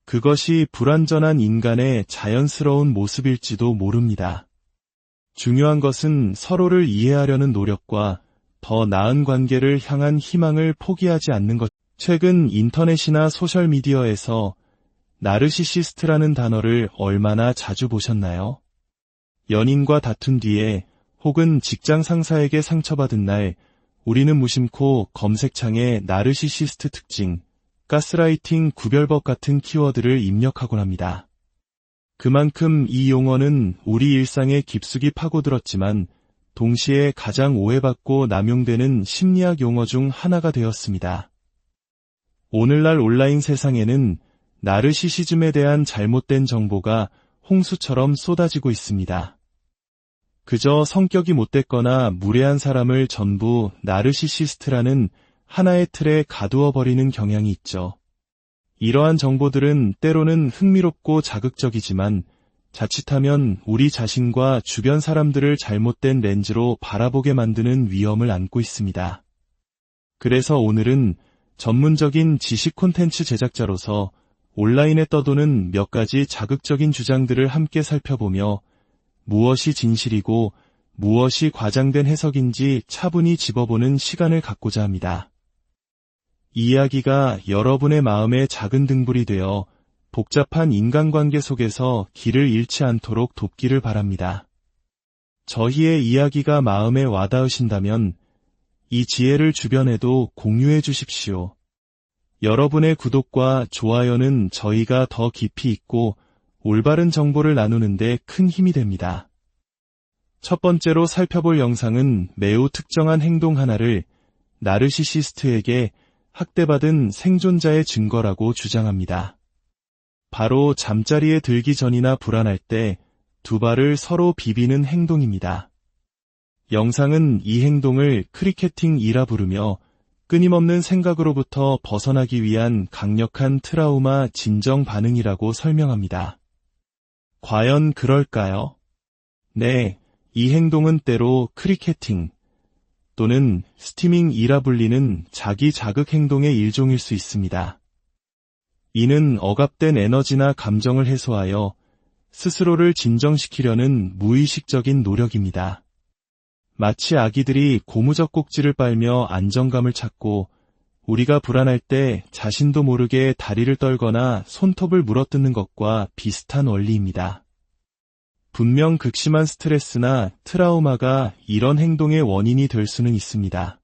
그것이 불완전한 인간의 자연스러운 모습일지도 모릅니다. 중요한 것은 서로를 이해하려는 노력과 더 나은 관계를 향한 희망을 포기하지 않는 것. 최근 인터넷이나 소셜미디어에서 나르시시스트라는 단어를 얼마나 자주 보셨나요? 연인과 다툰 뒤에 혹은 직장 상사에게 상처받은 날 우리는 무심코 검색창에 나르시시스트 특징, 가스라이팅 구별법 같은 키워드를 입력하곤 합니다. 그만큼 이 용어는 우리 일상에 깊숙이 파고들었지만 동시에 가장 오해받고 남용되는 심리학 용어 중 하나가 되었습니다. 오늘날 온라인 세상에는 나르시시즘에 대한 잘못된 정보가 홍수처럼 쏟아지고 있습니다. 그저 성격이 못됐거나 무례한 사람을 전부 나르시시스트라는 하나의 틀에 가두어 버리는 경향이 있죠. 이러한 정보들은 때로는 흥미롭고 자극적이지만 자칫하면 우리 자신과 주변 사람들을 잘못된 렌즈로 바라보게 만드는 위험을 안고 있습니다. 그래서 오늘은 전문적인 지식 콘텐츠 제작자로서 온라인에 떠도는 몇 가지 자극적인 주장들을 함께 살펴보며 무엇이 진실이고 무엇이 과장된 해석인지 차분히 짚어보는 시간을 갖고자 합니다. 이 이야기가 여러분의 마음에 작은 등불이 되어 복잡한 인간관계 속에서 길을 잃지 않도록 돕기를 바랍니다. 저희의 이야기가 마음에 와닿으신다면 이 지혜를 주변에도 공유해 주십시오. 여러분의 구독과 좋아요는 저희가 더 깊이 있고 올바른 정보를 나누는 데 큰 힘이 됩니다. 첫 번째로 살펴볼 영상은 매우 특정한 행동 하나를 나르시시스트에게 학대받은 생존자의 증거라고 주장합니다. 바로 잠자리에 들기 전이나 불안할 때 두 발을 서로 비비는 행동입니다. 영상은 이 행동을 크리케팅이라 부르며 끊임없는 생각으로부터 벗어나기 위한 강력한 트라우마 진정 반응이라고 설명합니다. 과연 그럴까요? 네, 이 행동은 때로 크리케팅 또는 스티밍이라 불리는 자기 자극 행동의 일종일 수 있습니다. 이는 억압된 에너지나 감정을 해소하여 스스로를 진정시키려는 무의식적인 노력입니다. 마치 아기들이 고무적 꼭지를 빨며 안정감을 찾고 우리가 불안할 때 자신도 모르게 다리를 떨거나 손톱을 물어뜯는 것과 비슷한 원리입니다. 분명 극심한 스트레스나 트라우마가 이런 행동의 원인이 될 수는 있습니다.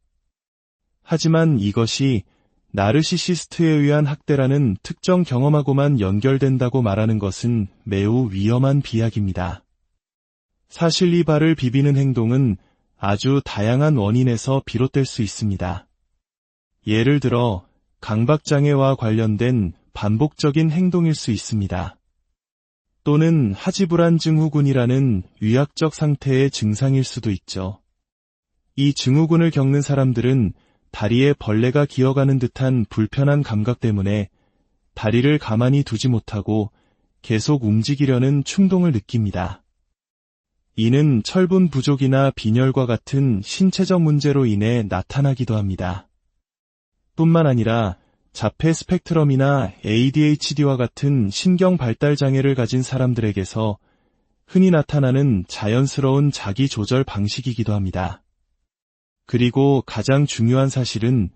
하지만 이것이 나르시시스트에 의한 학대라는 특정 경험하고만 연결된다고 말하는 것은 매우 위험한 비약입니다. 사실 이 발을 비비는 행동은 아주 다양한 원인에서 비롯될 수 있습니다. 예를 들어 강박장애와 관련된 반복적인 행동일 수 있습니다. 또는 하지불안 증후군이라는 위약적 상태의 증상일 수도 있죠. 이 증후군을 겪는 사람들은 다리에 벌레가 기어가는 듯한 불편한 감각 때문에 다리를 가만히 두지 못하고 계속 움직이려는 충동을 느낍니다. 이는 철분 부족이나 빈혈과 같은 신체적 문제로 인해 나타나기도 합니다. 뿐만 아니라 자폐 스펙트럼이나 ADHD와 같은 신경 발달 장애를 가진 사람들에게서 흔히 나타나는 자연스러운 자기 조절 방식이기도 합니다. 그리고 가장 중요한 사실은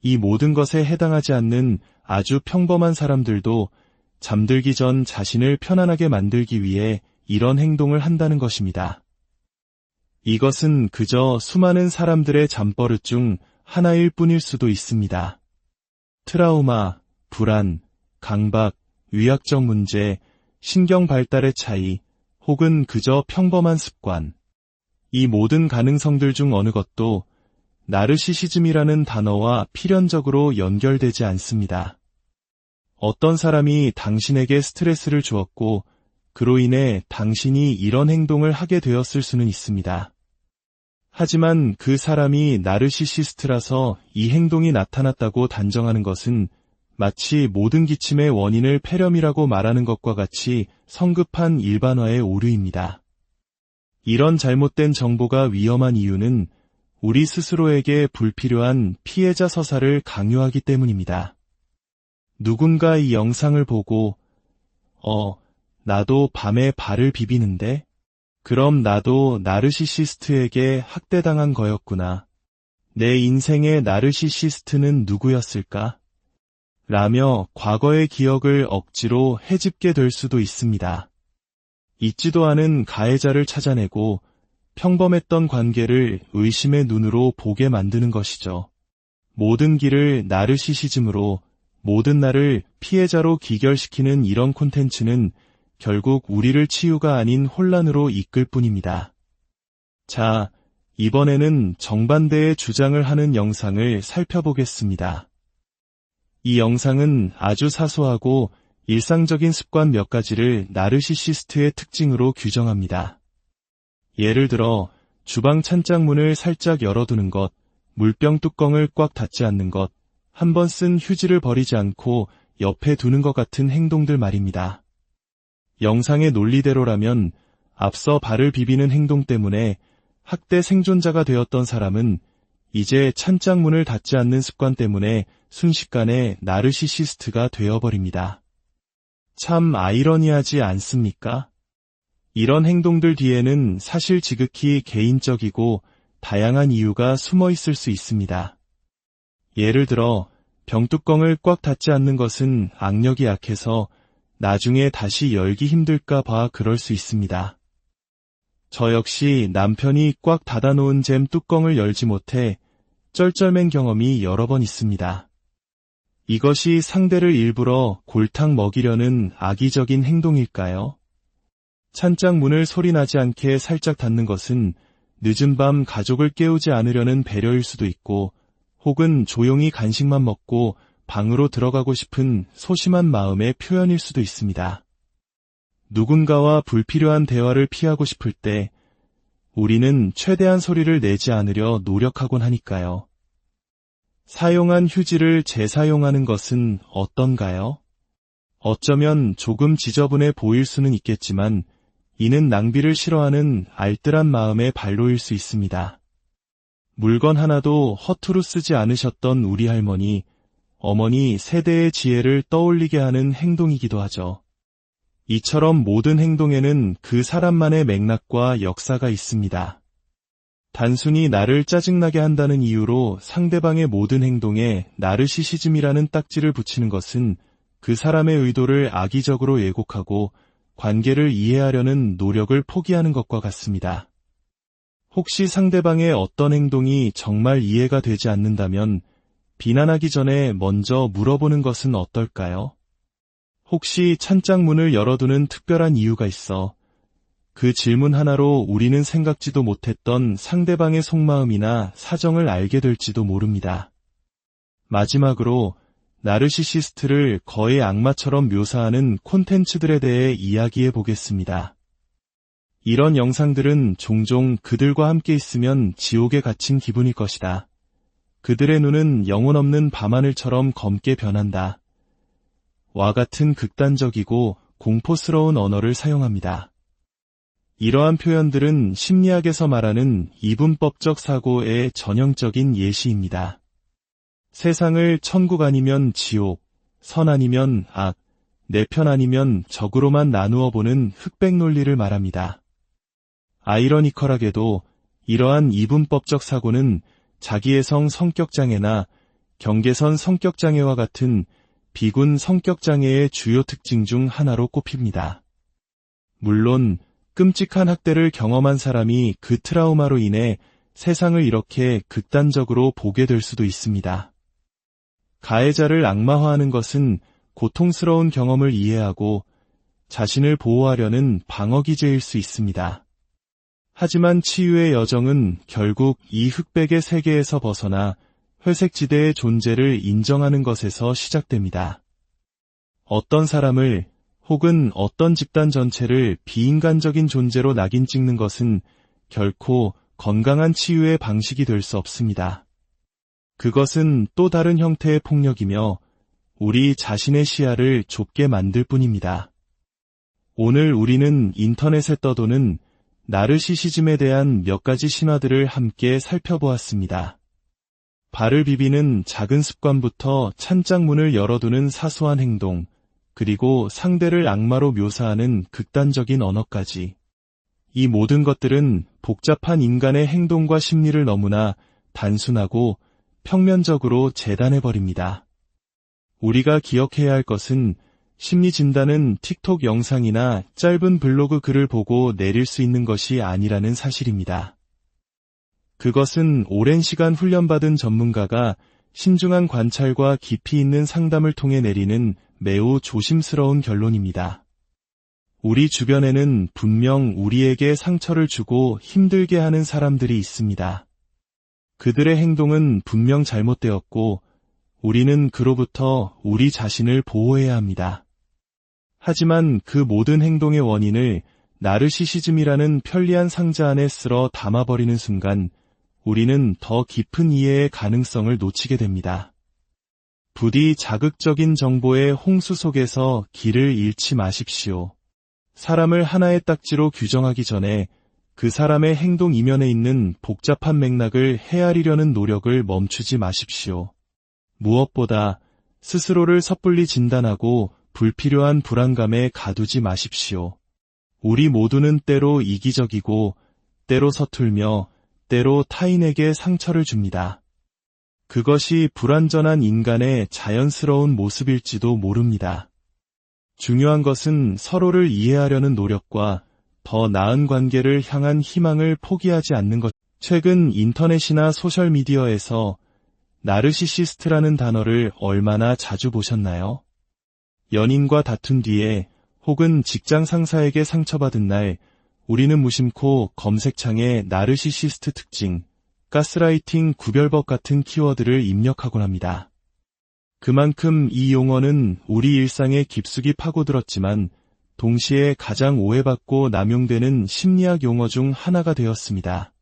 이 모든 것에 해당하지 않는 아주 평범한 사람들도 잠들기 전 자신을 편안하게 만들기 위해 이런 행동을 한다는 것입니다. 이것은 그저 수많은 사람들의 잠버릇 중 하나일 뿐일 수도 있습니다. 트라우마, 불안, 강박, 위약적 문제, 신경 발달의 차이, 혹은 그저 평범한 습관. 이 모든 가능성들 중 어느 것도 나르시시즘이라는 단어와 필연적으로 연결되지 않습니다. 어떤 사람이 당신에게 스트레스를 주었고 그로 인해 당신이 이런 행동을 하게 되었을 수는 있습니다. 하지만 그 사람이 나르시시스트라서 이 행동이 나타났다고 단정하는 것은 마치 모든 기침의 원인을 폐렴이라고 말하는 것과 같이 성급한 일반화의 오류입니다. 이런 잘못된 정보가 위험한 이유는 우리 스스로에게 불필요한 피해자 서사를 강요하기 때문입니다. 누군가 이 영상을 보고 나도 밤에 발을 비비는데? 그럼 나도 나르시시스트에게 학대당한 거였구나. 내 인생의 나르시시스트는 누구였을까? 라며 과거의 기억을 억지로 헤집게 될 수도 있습니다. 잊지도 않은 가해자를 찾아내고 평범했던 관계를 의심의 눈으로 보게 만드는 것이죠. 모든 길을 나르시시즘으로 모든 나를 피해자로 기결시키는 이런 콘텐츠는 결국 우리를 치유가 아닌 혼란으로 이끌 뿐입니다. 자, 이번에는 정반대의 주장을 하는 영상을 살펴보겠습니다. 이 영상은 아주 사소하고 일상적인 습관 몇 가지를 나르시시스트의 특징으로 규정합니다. 예를 들어 주방 찬장문을 살짝 열어두는 것, 물병 뚜껑을 꽉 닫지 않는 것, 한 번 쓴 휴지를 버리지 않고 옆에 두는 것 같은 행동들 말입니다. 영상의 논리대로라면 앞서 발을 비비는 행동 때문에 학대 생존자가 되었던 사람은 이제 찬장문을 닫지 않는 습관 때문에 순식간에 나르시시스트가 되어버립니다. 참 아이러니하지 않습니까? 이런 행동들 뒤에는 사실 지극히 개인적이고 다양한 이유가 숨어 있을 수 있습니다. 예를 들어 병뚜껑을 꽉 닫지 않는 것은 악력이 약해서 나중에 다시 열기 힘들까 봐 그럴 수 있습니다. 저 역시 남편이 꽉 닫아놓은 잼 뚜껑을 열지 못해 쩔쩔맨 경험이 여러 번 있습니다. 이것이 상대를 일부러 골탕 먹이려는 악의적인 행동일까요? 찬장 문을 소리나지 않게 살짝 닫는 것은 늦은 밤 가족을 깨우지 않으려는 배려일 수도 있고, 혹은 조용히 간식만 먹고 방으로 들어가고 싶은 소심한 마음의 표현일 수도 있습니다. 누군가와 불필요한 대화를 피하고 싶을 때 우리는 최대한 소리를 내지 않으려 노력하곤 하니까요. 사용한 휴지를 재사용하는 것은 어떤가요? 어쩌면 조금 지저분해 보일 수는 있겠지만 이는 낭비를 싫어하는 알뜰한 마음의 발로일 수 있습니다. 물건 하나도 허투루 쓰지 않으셨던 우리 할머니, 어머니 세대의 지혜를 떠올리게 하는 행동이기도 하죠. 이처럼 모든 행동에는 그 사람만의 맥락과 역사가 있습니다. 단순히 나를 짜증나게 한다는 이유로 상대방의 모든 행동에 나르시시즘이라는 딱지를 붙이는 것은 그 사람의 의도를 악의적으로 왜곡하고 관계를 이해하려는 노력을 포기하는 것과 같습니다. 혹시 상대방의 어떤 행동이 정말 이해가 되지 않는다면 비난하기 전에 먼저 물어보는 것은 어떨까요? 혹시 찬장문을 열어두는 특별한 이유가 있어 그 질문 하나로 우리는 생각지도 못했던 상대방의 속마음이나 사정을 알게 될지도 모릅니다. 마지막으로 나르시시스트를 거의 악마처럼 묘사하는 콘텐츠들에 대해 이야기해 보겠습니다. 이런 영상들은 종종 그들과 함께 있으면 지옥에 갇힌 기분일 것이다. 그들의 눈은 영혼 없는 밤하늘처럼 검게 변한다. 와 같은 극단적이고 공포스러운 언어를 사용합니다. 이러한 표현들은 심리학에서 말하는 이분법적 사고의 전형적인 예시입니다. 세상을 천국 아니면 지옥, 선 아니면 악, 내 편 아니면 적으로만 나누어 보는 흑백 논리를 말합니다. 아이러니컬하게도 이러한 이분법적 사고는 자기애성 성격장애나 경계선 성격장애와 같은 비군 성격장애의 주요 특징 중 하나로 꼽힙니다. 물론 끔찍한 학대를 경험한 사람이 그 트라우마로 인해 세상을 이렇게 극단적으로 보게 될 수도 있습니다. 가해자를 악마화하는 것은 고통스러운 경험을 이해하고 자신을 보호하려는 방어기제일 수 있습니다. 하지만 치유의 여정은 결국 이 흑백의 세계에서 벗어나 회색지대의 존재를 인정하는 것에서 시작됩니다. 어떤 사람을 혹은 어떤 집단 전체를 비인간적인 존재로 낙인 찍는 것은 결코 건강한 치유의 방식이 될 수 없습니다. 그것은 또 다른 형태의 폭력이며 우리 자신의 시야를 좁게 만들 뿐입니다. 오늘 우리는 인터넷에 떠도는 나르시시즘에 대한 몇 가지 신화들을 함께 살펴보았습니다. 발을 비비는 작은 습관부터 찬장문을 열어두는 사소한 행동, 그리고 상대를 악마로 묘사하는 극단적인 언어까지. 이 모든 것들은 복잡한 인간의 행동과 심리를 너무나 단순하고 평면적으로 재단해버립니다. 우리가 기억해야 할 것은 심리 진단은 틱톡 영상이나 짧은 블로그 글을 보고 내릴 수 있는 것이 아니라는 사실입니다. 그것은 오랜 시간 훈련받은 전문가가 신중한 관찰과 깊이 있는 상담을 통해 내리는 매우 조심스러운 결론입니다. 우리 주변에는 분명 우리에게 상처를 주고 힘들게 하는 사람들이 있습니다. 그들의 행동은 분명 잘못되었고 우리는 그로부터 우리 자신을 보호해야 합니다. 하지만 그 모든 행동의 원인을 나르시시즘이라는 편리한 상자 안에 쓸어 담아버리는 순간 우리는 더 깊은 이해의 가능성을 놓치게 됩니다. 부디 자극적인 정보의 홍수 속에서 길을 잃지 마십시오. 사람을 하나의 딱지로 규정하기 전에 그 사람의 행동 이면에 있는 복잡한 맥락을 헤아리려는 노력을 멈추지 마십시오. 무엇보다 스스로를 섣불리 진단하고 불필요한 불안감에 가두지 마십시오. 우리 모두는 때로 이기적이고 때로 서툴며 때로 타인에게 상처를 줍니다. 그것이 불완전한 인간의 자연스러운 모습일지도 모릅니다. 중요한 것은 서로를 이해하려는 노력과 더 나은 관계를 향한 희망을 포기하지 않는 것. 최근 인터넷이나 소셜미디어에서 나르시시스트라는 단어를 얼마나 자주 보셨나요? 연인과 다툰 뒤에 혹은 직장 상사에게 상처받은 날, 우리는 무심코 검색창에 나르시시스트 특징, 가스라이팅 구별법 같은 키워드를 입력하곤 합니다. 그만큼 이 용어는 우리 일상에 깊숙이 파고들었지만 동시에 가장 오해받고 남용되는 심리학 용어 중 하나가 되었습니다.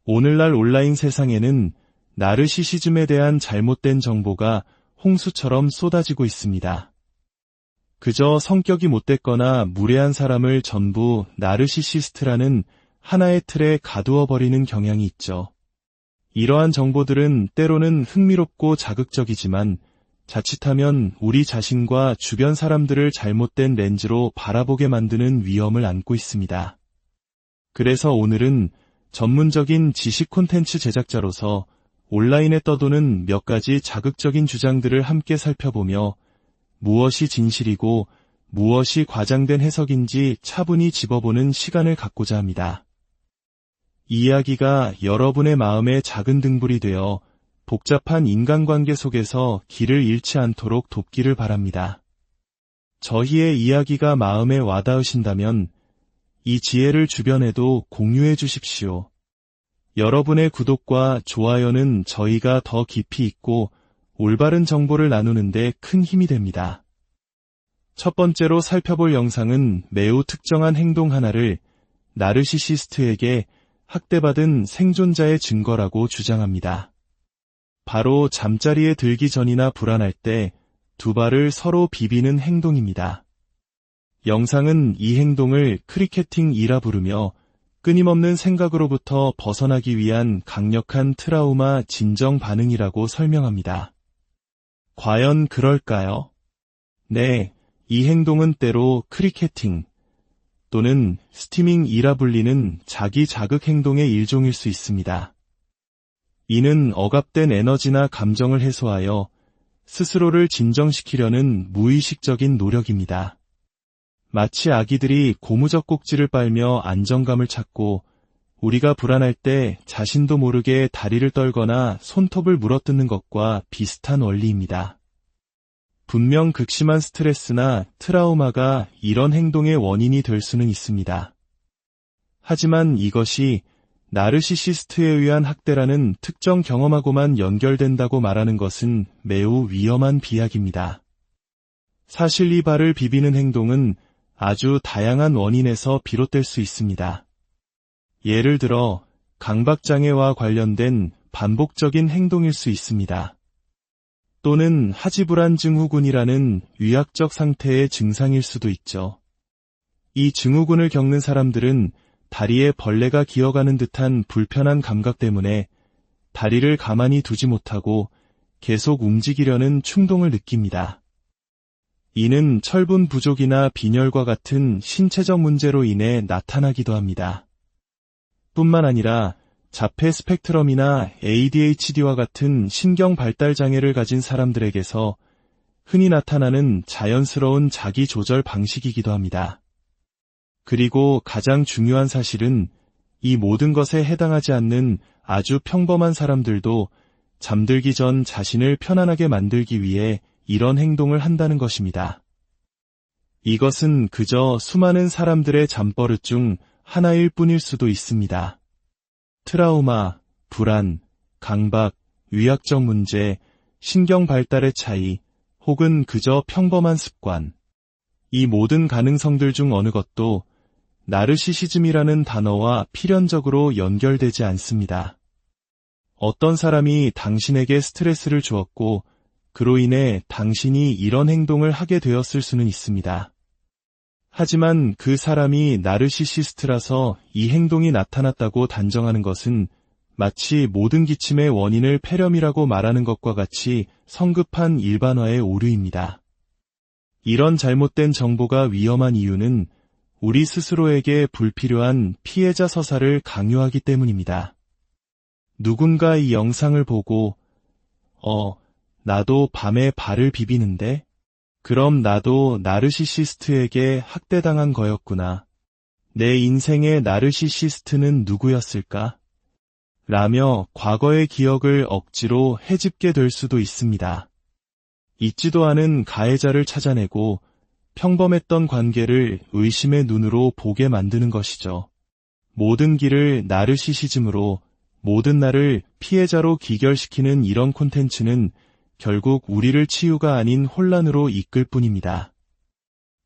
오늘날 온라인 세상에는 나르시시즘에 대한 잘못된 정보가 홍수처럼 쏟아지고 있습니다. 그저 성격이 못됐거나 무례한 사람을 전부 나르시시스트라는 하나의 틀에 가두어버리는 경향이 있죠. 이러한 정보들은 때로는 흥미롭고 자극적이지만 자칫하면 우리 자신과 주변 사람들을 잘못된 렌즈로 바라보게 만드는 위험을 안고 있습니다. 그래서 오늘은 전문적인 지식 콘텐츠 제작자로서 온라인에 떠도는 몇 가지 자극적인 주장들을 함께 살펴보며 무엇이 진실이고 무엇이 과장된 해석인지 차분히 짚어보는 시간을 갖고자 합니다. 이 이야기가 여러분의 마음에 작은 등불이 되어 복잡한 인간관계 속에서 길을 잃지 않도록 돕기를 바랍니다. 저희의 이야기가 마음에 와닿으신다면 이 지혜를 주변에도 공유해 주십시오. 여러분의 구독과 좋아요는 저희가 더 깊이 있고 올바른 정보를 나누는데 큰 힘이 됩니다. 첫 번째로 살펴볼 영상은 매우 특정한 행동 하나를 나르시시스트에게 학대받은 생존자의 증거라고 주장합니다. 바로 잠자리에 들기 전이나 불안할 때 두 발을 서로 비비는 행동입니다. 영상은 이 행동을 크리케팅이라 부르며 끊임없는 생각으로부터 벗어나기 위한 강력한 트라우마 진정 반응이라고 설명합니다. 과연 그럴까요? 네, 이 행동은 때로 크리케팅 또는 스티밍이라 불리는 자기 자극 행동의 일종일 수 있습니다. 이는 억압된 에너지나 감정을 해소하여 스스로를 진정시키려는 무의식적인 노력입니다. 마치 아기들이 고무적 꼭지를 빨며 안정감을 찾고 우리가 불안할 때 자신도 모르게 다리를 떨거나 손톱을 물어뜯는 것과 비슷한 원리입니다. 분명 극심한 스트레스나 트라우마가 이런 행동의 원인이 될 수는 있습니다. 하지만 이것이 나르시시스트에 의한 학대라는 특정 경험하고만 연결된다고 말하는 것은 매우 위험한 비약입니다. 사실 이 발을 비비는 행동은 아주 다양한 원인에서 비롯될 수 있습니다. 예를 들어 강박장애와 관련된 반복적인 행동일 수 있습니다. 또는 하지불안 증후군이라는 위약적 상태의 증상일 수도 있죠. 이 증후군을 겪는 사람들은 다리에 벌레가 기어가는 듯한 불편한 감각 때문에 다리를 가만히 두지 못하고 계속 움직이려는 충동을 느낍니다. 이는 철분 부족이나 빈혈과 같은 신체적 문제로 인해 나타나기도 합니다. 뿐만 아니라 자폐 스펙트럼이나 ADHD와 같은 신경 발달 장애를 가진 사람들에게서 흔히 나타나는 자연스러운 자기 조절 방식이기도 합니다. 그리고 가장 중요한 사실은 이 모든 것에 해당하지 않는 아주 평범한 사람들도 잠들기 전 자신을 편안하게 만들기 위해 이런 행동을 한다는 것입니다. 이것은 그저 수많은 사람들의 잠버릇 중 하나일 뿐일 수도 있습니다. 트라우마, 불안, 강박, 위약적 문제, 신경 발달의 차이, 혹은 그저 평범한 습관. 이 모든 가능성들 중 어느 것도 나르시시즘이라는 단어와 필연적으로 연결되지 않습니다. 어떤 사람이 당신에게 스트레스를 주었고 그로 인해 당신이 이런 행동을 하게 되었을 수는 있습니다. 하지만 그 사람이 나르시시스트라서 이 행동이 나타났다고 단정하는 것은 마치 모든 기침의 원인을 폐렴이라고 말하는 것과 같이 성급한 일반화의 오류입니다. 이런 잘못된 정보가 위험한 이유는 우리 스스로에게 불필요한 피해자 서사를 강요하기 때문입니다. 누군가 이 영상을 보고 나도 밤에 발을 비비는데? 그럼 나도 나르시시스트에게 학대당한 거였구나. 내 인생의 나르시시스트는 누구였을까? 라며 과거의 기억을 억지로 헤집게 될 수도 있습니다. 잊지도 않은 가해자를 찾아내고 평범했던 관계를 의심의 눈으로 보게 만드는 것이죠. 모든 길을 나르시시즘으로 모든 나를 피해자로 기결시키는 이런 콘텐츠는 결국 우리를 치유가 아닌 혼란으로 이끌 뿐입니다.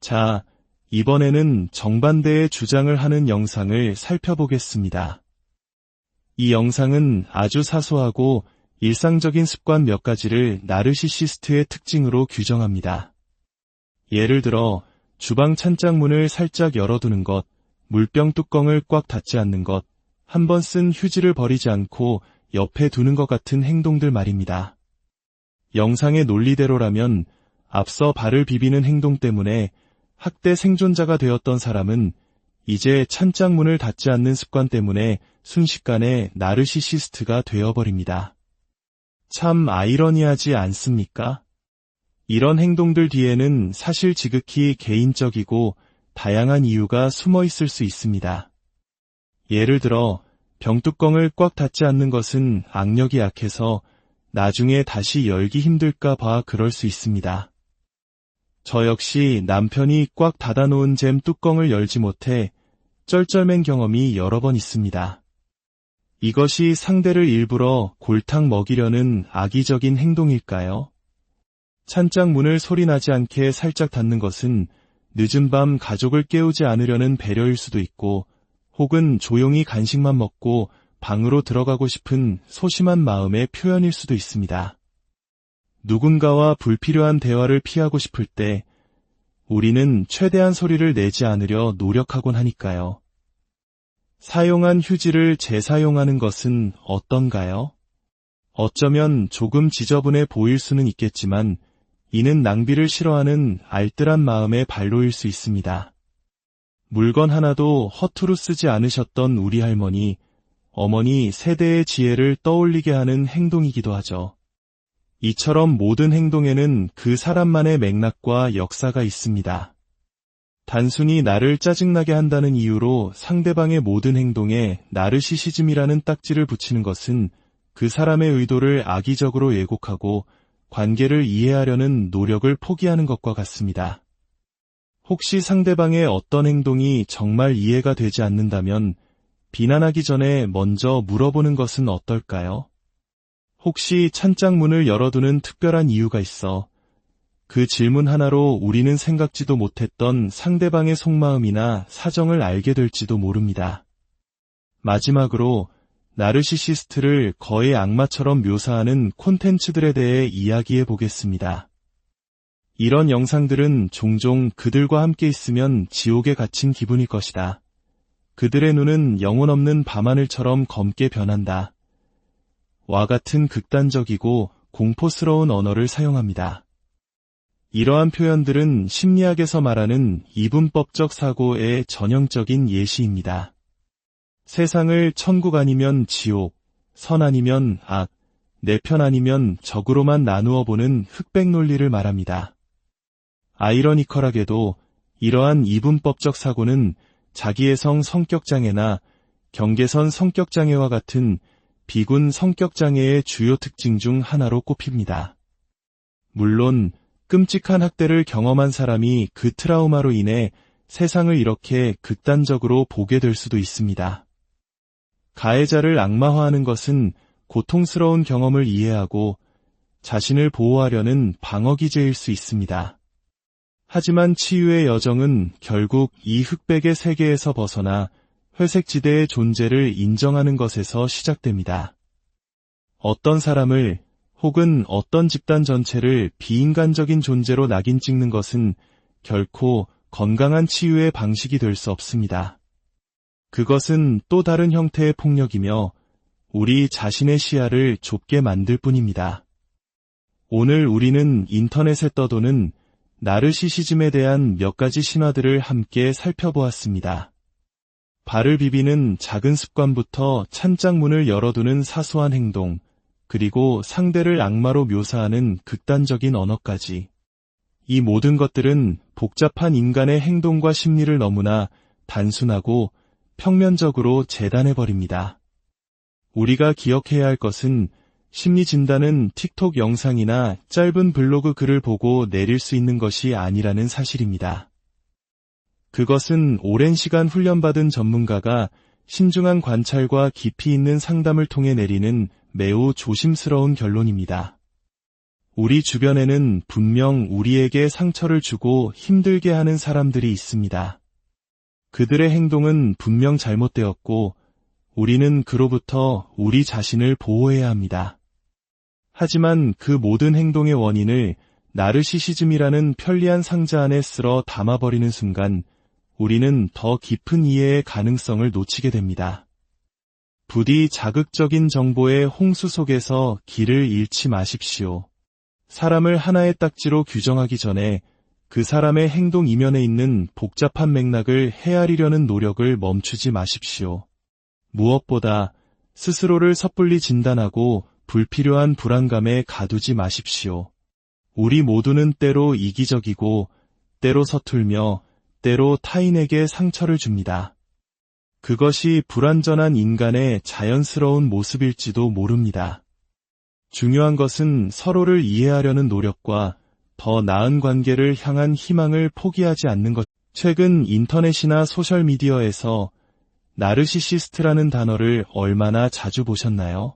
자, 이번에는 정반대의 주장을 하는 영상을 살펴보겠습니다. 이 영상은 아주 사소하고 일상적인 습관 몇 가지를 나르시시스트의 특징으로 규정합니다. 예를 들어 주방 찬장문을 살짝 열어두는 것, 물병 뚜껑을 꽉 닫지 않는 것, 한 번 쓴 휴지를 버리지 않고 옆에 두는 것 같은 행동들 말입니다. 영상의 논리대로라면 앞서 발을 비비는 행동 때문에 학대 생존자가 되었던 사람은 이제 찬장문을 닫지 않는 습관 때문에 순식간에 나르시시스트가 되어버립니다. 참 아이러니하지 않습니까? 이런 행동들 뒤에는 사실 지극히 개인적이고 다양한 이유가 숨어 있을 수 있습니다. 예를 들어 병뚜껑을 꽉 닫지 않는 것은 악력이 약해서 나중에 다시 열기 힘들까 봐 그럴 수 있습니다. 저 역시 남편이 꽉 닫아놓은 잼 뚜껑을 열지 못해 쩔쩔맨 경험이 여러 번 있습니다. 이것이 상대를 일부러 골탕 먹이려는 악의적인 행동일까요? 찬장 문을 소리나지 않게 살짝 닫는 것은 늦은 밤 가족을 깨우지 않으려는 배려일 수도 있고, 혹은 조용히 간식만 먹고 방으로 들어가고 싶은 소심한 마음의 표현일 수도 있습니다. 누군가와 불필요한 대화를 피하고 싶을 때 우리는 최대한 소리를 내지 않으려 노력하곤 하니까요. 사용한 휴지를 재사용하는 것은 어떤가요? 어쩌면 조금 지저분해 보일 수는 있겠지만 이는 낭비를 싫어하는 알뜰한 마음의 발로일 수 있습니다. 물건 하나도 허투루 쓰지 않으셨던 우리 할머니, 어머니 세대의 지혜를 떠올리게 하는 행동이기도 하죠. 이처럼 모든 행동에는 그 사람만의 맥락과 역사가 있습니다. 단순히 나를 짜증나게 한다는 이유로 상대방의 모든 행동에 나르시시즘이라는 딱지를 붙이는 것은 그 사람의 의도를 악의적으로 왜곡하고 관계를 이해하려는 노력을 포기하는 것과 같습니다. 혹시 상대방의 어떤 행동이 정말 이해가 되지 않는다면 비난하기 전에 먼저 물어보는 것은 어떨까요? 혹시 찬장문을 열어두는 특별한 이유가 있어 그 질문 하나로 우리는 생각지도 못했던 상대방의 속마음이나 사정을 알게 될지도 모릅니다. 마지막으로 나르시시스트를 거의 악마처럼 묘사하는 콘텐츠들에 대해 이야기해 보겠습니다. 이런 영상들은 종종 그들과 함께 있으면 지옥에 갇힌 기분일 것이다. 그들의 눈은 영혼 없는 밤하늘처럼 검게 변한다. 와 같은 극단적이고 공포스러운 언어를 사용합니다. 이러한 표현들은 심리학에서 말하는 이분법적 사고의 전형적인 예시입니다. 세상을 천국 아니면 지옥, 선 아니면 악, 내 편 아니면 적으로만 나누어 보는 흑백 논리를 말합니다. 아이러니컬하게도 이러한 이분법적 사고는 자기애성 성격장애나 경계선 성격장애와 같은 비군 성격장애의 주요 특징 중 하나로 꼽힙니다. 물론 끔찍한 학대를 경험한 사람이 그 트라우마로 인해 세상을 이렇게 극단적으로 보게 될 수도 있습니다. 가해자를 악마화하는 것은 고통스러운 경험을 이해하고 자신을 보호하려는 방어기제일 수 있습니다. 하지만 치유의 여정은 결국 이 흑백의 세계에서 벗어나 회색 지대의 존재를 인정하는 것에서 시작됩니다. 어떤 사람을 혹은 어떤 집단 전체를 비인간적인 존재로 낙인 찍는 것은 결코 건강한 치유의 방식이 될 수 없습니다. 그것은 또 다른 형태의 폭력이며 우리 자신의 시야를 좁게 만들 뿐입니다. 오늘 우리는 인터넷에 떠도는 나르시시즘에 대한 몇 가지 신화들을 함께 살펴보았습니다. 발을 비비는 작은 습관부터 찬장문을 열어두는 사소한 행동, 그리고 상대를 악마로 묘사하는 극단적인 언어까지. 이 모든 것들은 복잡한 인간의 행동과 심리를 너무나 단순하고 평면적으로 재단해버립니다. 우리가 기억해야 할 것은 심리 진단은 틱톡 영상이나 짧은 블로그 글을 보고 내릴 수 있는 것이 아니라는 사실입니다. 그것은 오랜 시간 훈련받은 전문가가 신중한 관찰과 깊이 있는 상담을 통해 내리는 매우 조심스러운 결론입니다. 우리 주변에는 분명 우리에게 상처를 주고 힘들게 하는 사람들이 있습니다. 그들의 행동은 분명 잘못되었고 우리는 그로부터 우리 자신을 보호해야 합니다. 하지만 그 모든 행동의 원인을 나르시시즘이라는 편리한 상자 안에 쓸어 담아버리는 순간 우리는 더 깊은 이해의 가능성을 놓치게 됩니다. 부디 자극적인 정보의 홍수 속에서 길을 잃지 마십시오. 사람을 하나의 딱지로 규정하기 전에 그 사람의 행동 이면에 있는 복잡한 맥락을 헤아리려는 노력을 멈추지 마십시오. 무엇보다 스스로를 섣불리 진단하고 불필요한 불안감에 가두지 마십시오. 우리 모두는 때로 이기적이고 때로 서툴며 때로 타인에게 상처를 줍니다. 그것이 불완전한 인간의 자연스러운 모습일지도 모릅니다. 중요한 것은 서로를 이해하려는 노력과 더 나은 관계를 향한 희망을 포기하지 않는 것. 최근 인터넷이나 소셜미디어에서 나르시시스트라는 단어를 얼마나 자주 보셨나요?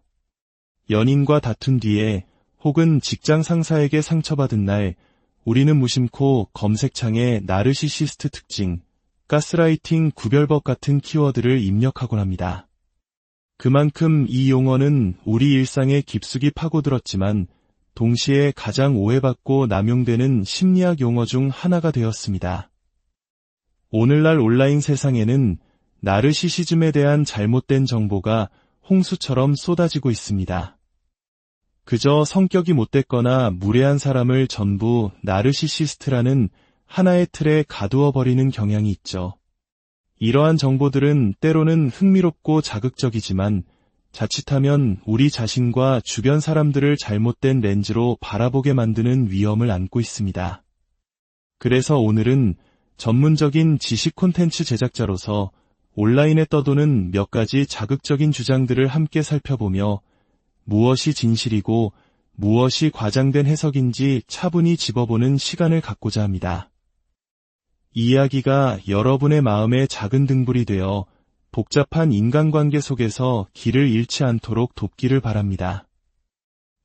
연인과 다툰 뒤에 혹은 직장 상사에게 상처받은 날 우리는 무심코 검색창에 나르시시스트 특징, 가스라이팅 구별법 같은 키워드를 입력하곤 합니다. 그만큼 이 용어는 우리 일상에 깊숙이 파고들었지만 동시에 가장 오해받고 남용되는 심리학 용어 중 하나가 되었습니다. 오늘날 온라인 세상에는 나르시시즘에 대한 잘못된 정보가 홍수처럼 쏟아지고 있습니다. 그저 성격이 못됐거나 무례한 사람을 전부 나르시시스트라는 하나의 틀에 가두어버리는 경향이 있죠. 이러한 정보들은 때로는 흥미롭고 자극적이지만 자칫하면 우리 자신과 주변 사람들을 잘못된 렌즈로 바라보게 만드는 위험을 안고 있습니다. 그래서 오늘은 전문적인 지식 콘텐츠 제작자로서 온라인에 떠도는 몇 가지 자극적인 주장들을 함께 살펴보며 무엇이 진실이고 무엇이 과장된 해석인지 차분히 집어보는 시간을 갖고자 합니다. 이 이야기가 여러분의 마음에 작은 등불이 되어 복잡한 인간관계 속에서 길을 잃지 않도록 돕기를 바랍니다.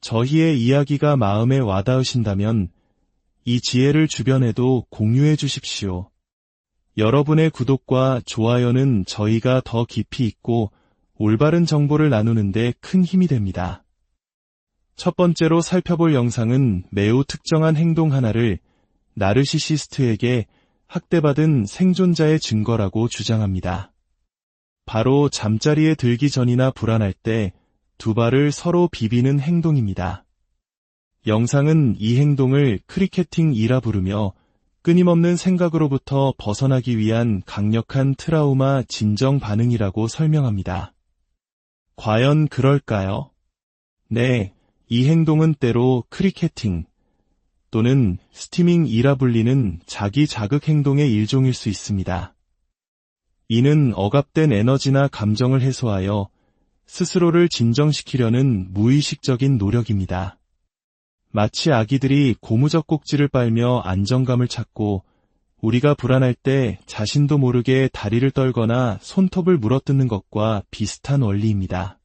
저희의 이야기가 마음에 와닿으신다면 이 지혜를 주변에도 공유해 주십시오. 여러분의 구독과 좋아요는 저희가 더 깊이 있고 올바른 정보를 나누는데 큰 힘이 됩니다. 첫 번째로 살펴볼 영상은 매우 특정한 행동 하나를 나르시시스트에게 학대받은 생존자의 증거라고 주장합니다. 바로 잠자리에 들기 전이나 불안할 때 두 발을 서로 비비는 행동입니다. 영상은 이 행동을 크리케팅이라 부르며 끊임없는 생각으로부터 벗어나기 위한 강력한 트라우마 진정 반응이라고 설명합니다. 과연 그럴까요? 네, 이 행동은 때로 크리케팅 또는 스티밍이라 불리는 자기 자극 행동의 일종일 수 있습니다. 이는 억압된 에너지나 감정을 해소하여 스스로를 진정시키려는 무의식적인 노력입니다. 마치 아기들이 고무적 꼭지를 빨며 안정감을 찾고 우리가 불안할 때 자신도 모르게 다리를 떨거나 손톱을 물어뜯는 것과 비슷한 원리입니다.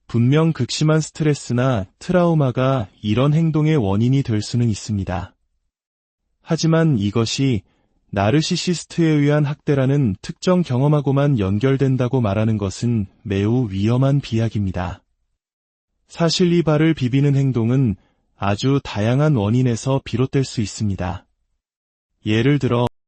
분명 극심한 스트레스나 트라우마가 이런 행동의 원인이 될 수는 있습니다. 하지만 이것이 나르시시스트에 의한 학대라는 특정 경험하고만 연결된다고 말하는 것은 매우 위험한 비약입니다. 사실 이 발을 비비는 행동은 아주 다양한 원인에서 비롯될 수 있습니다. 예를 들어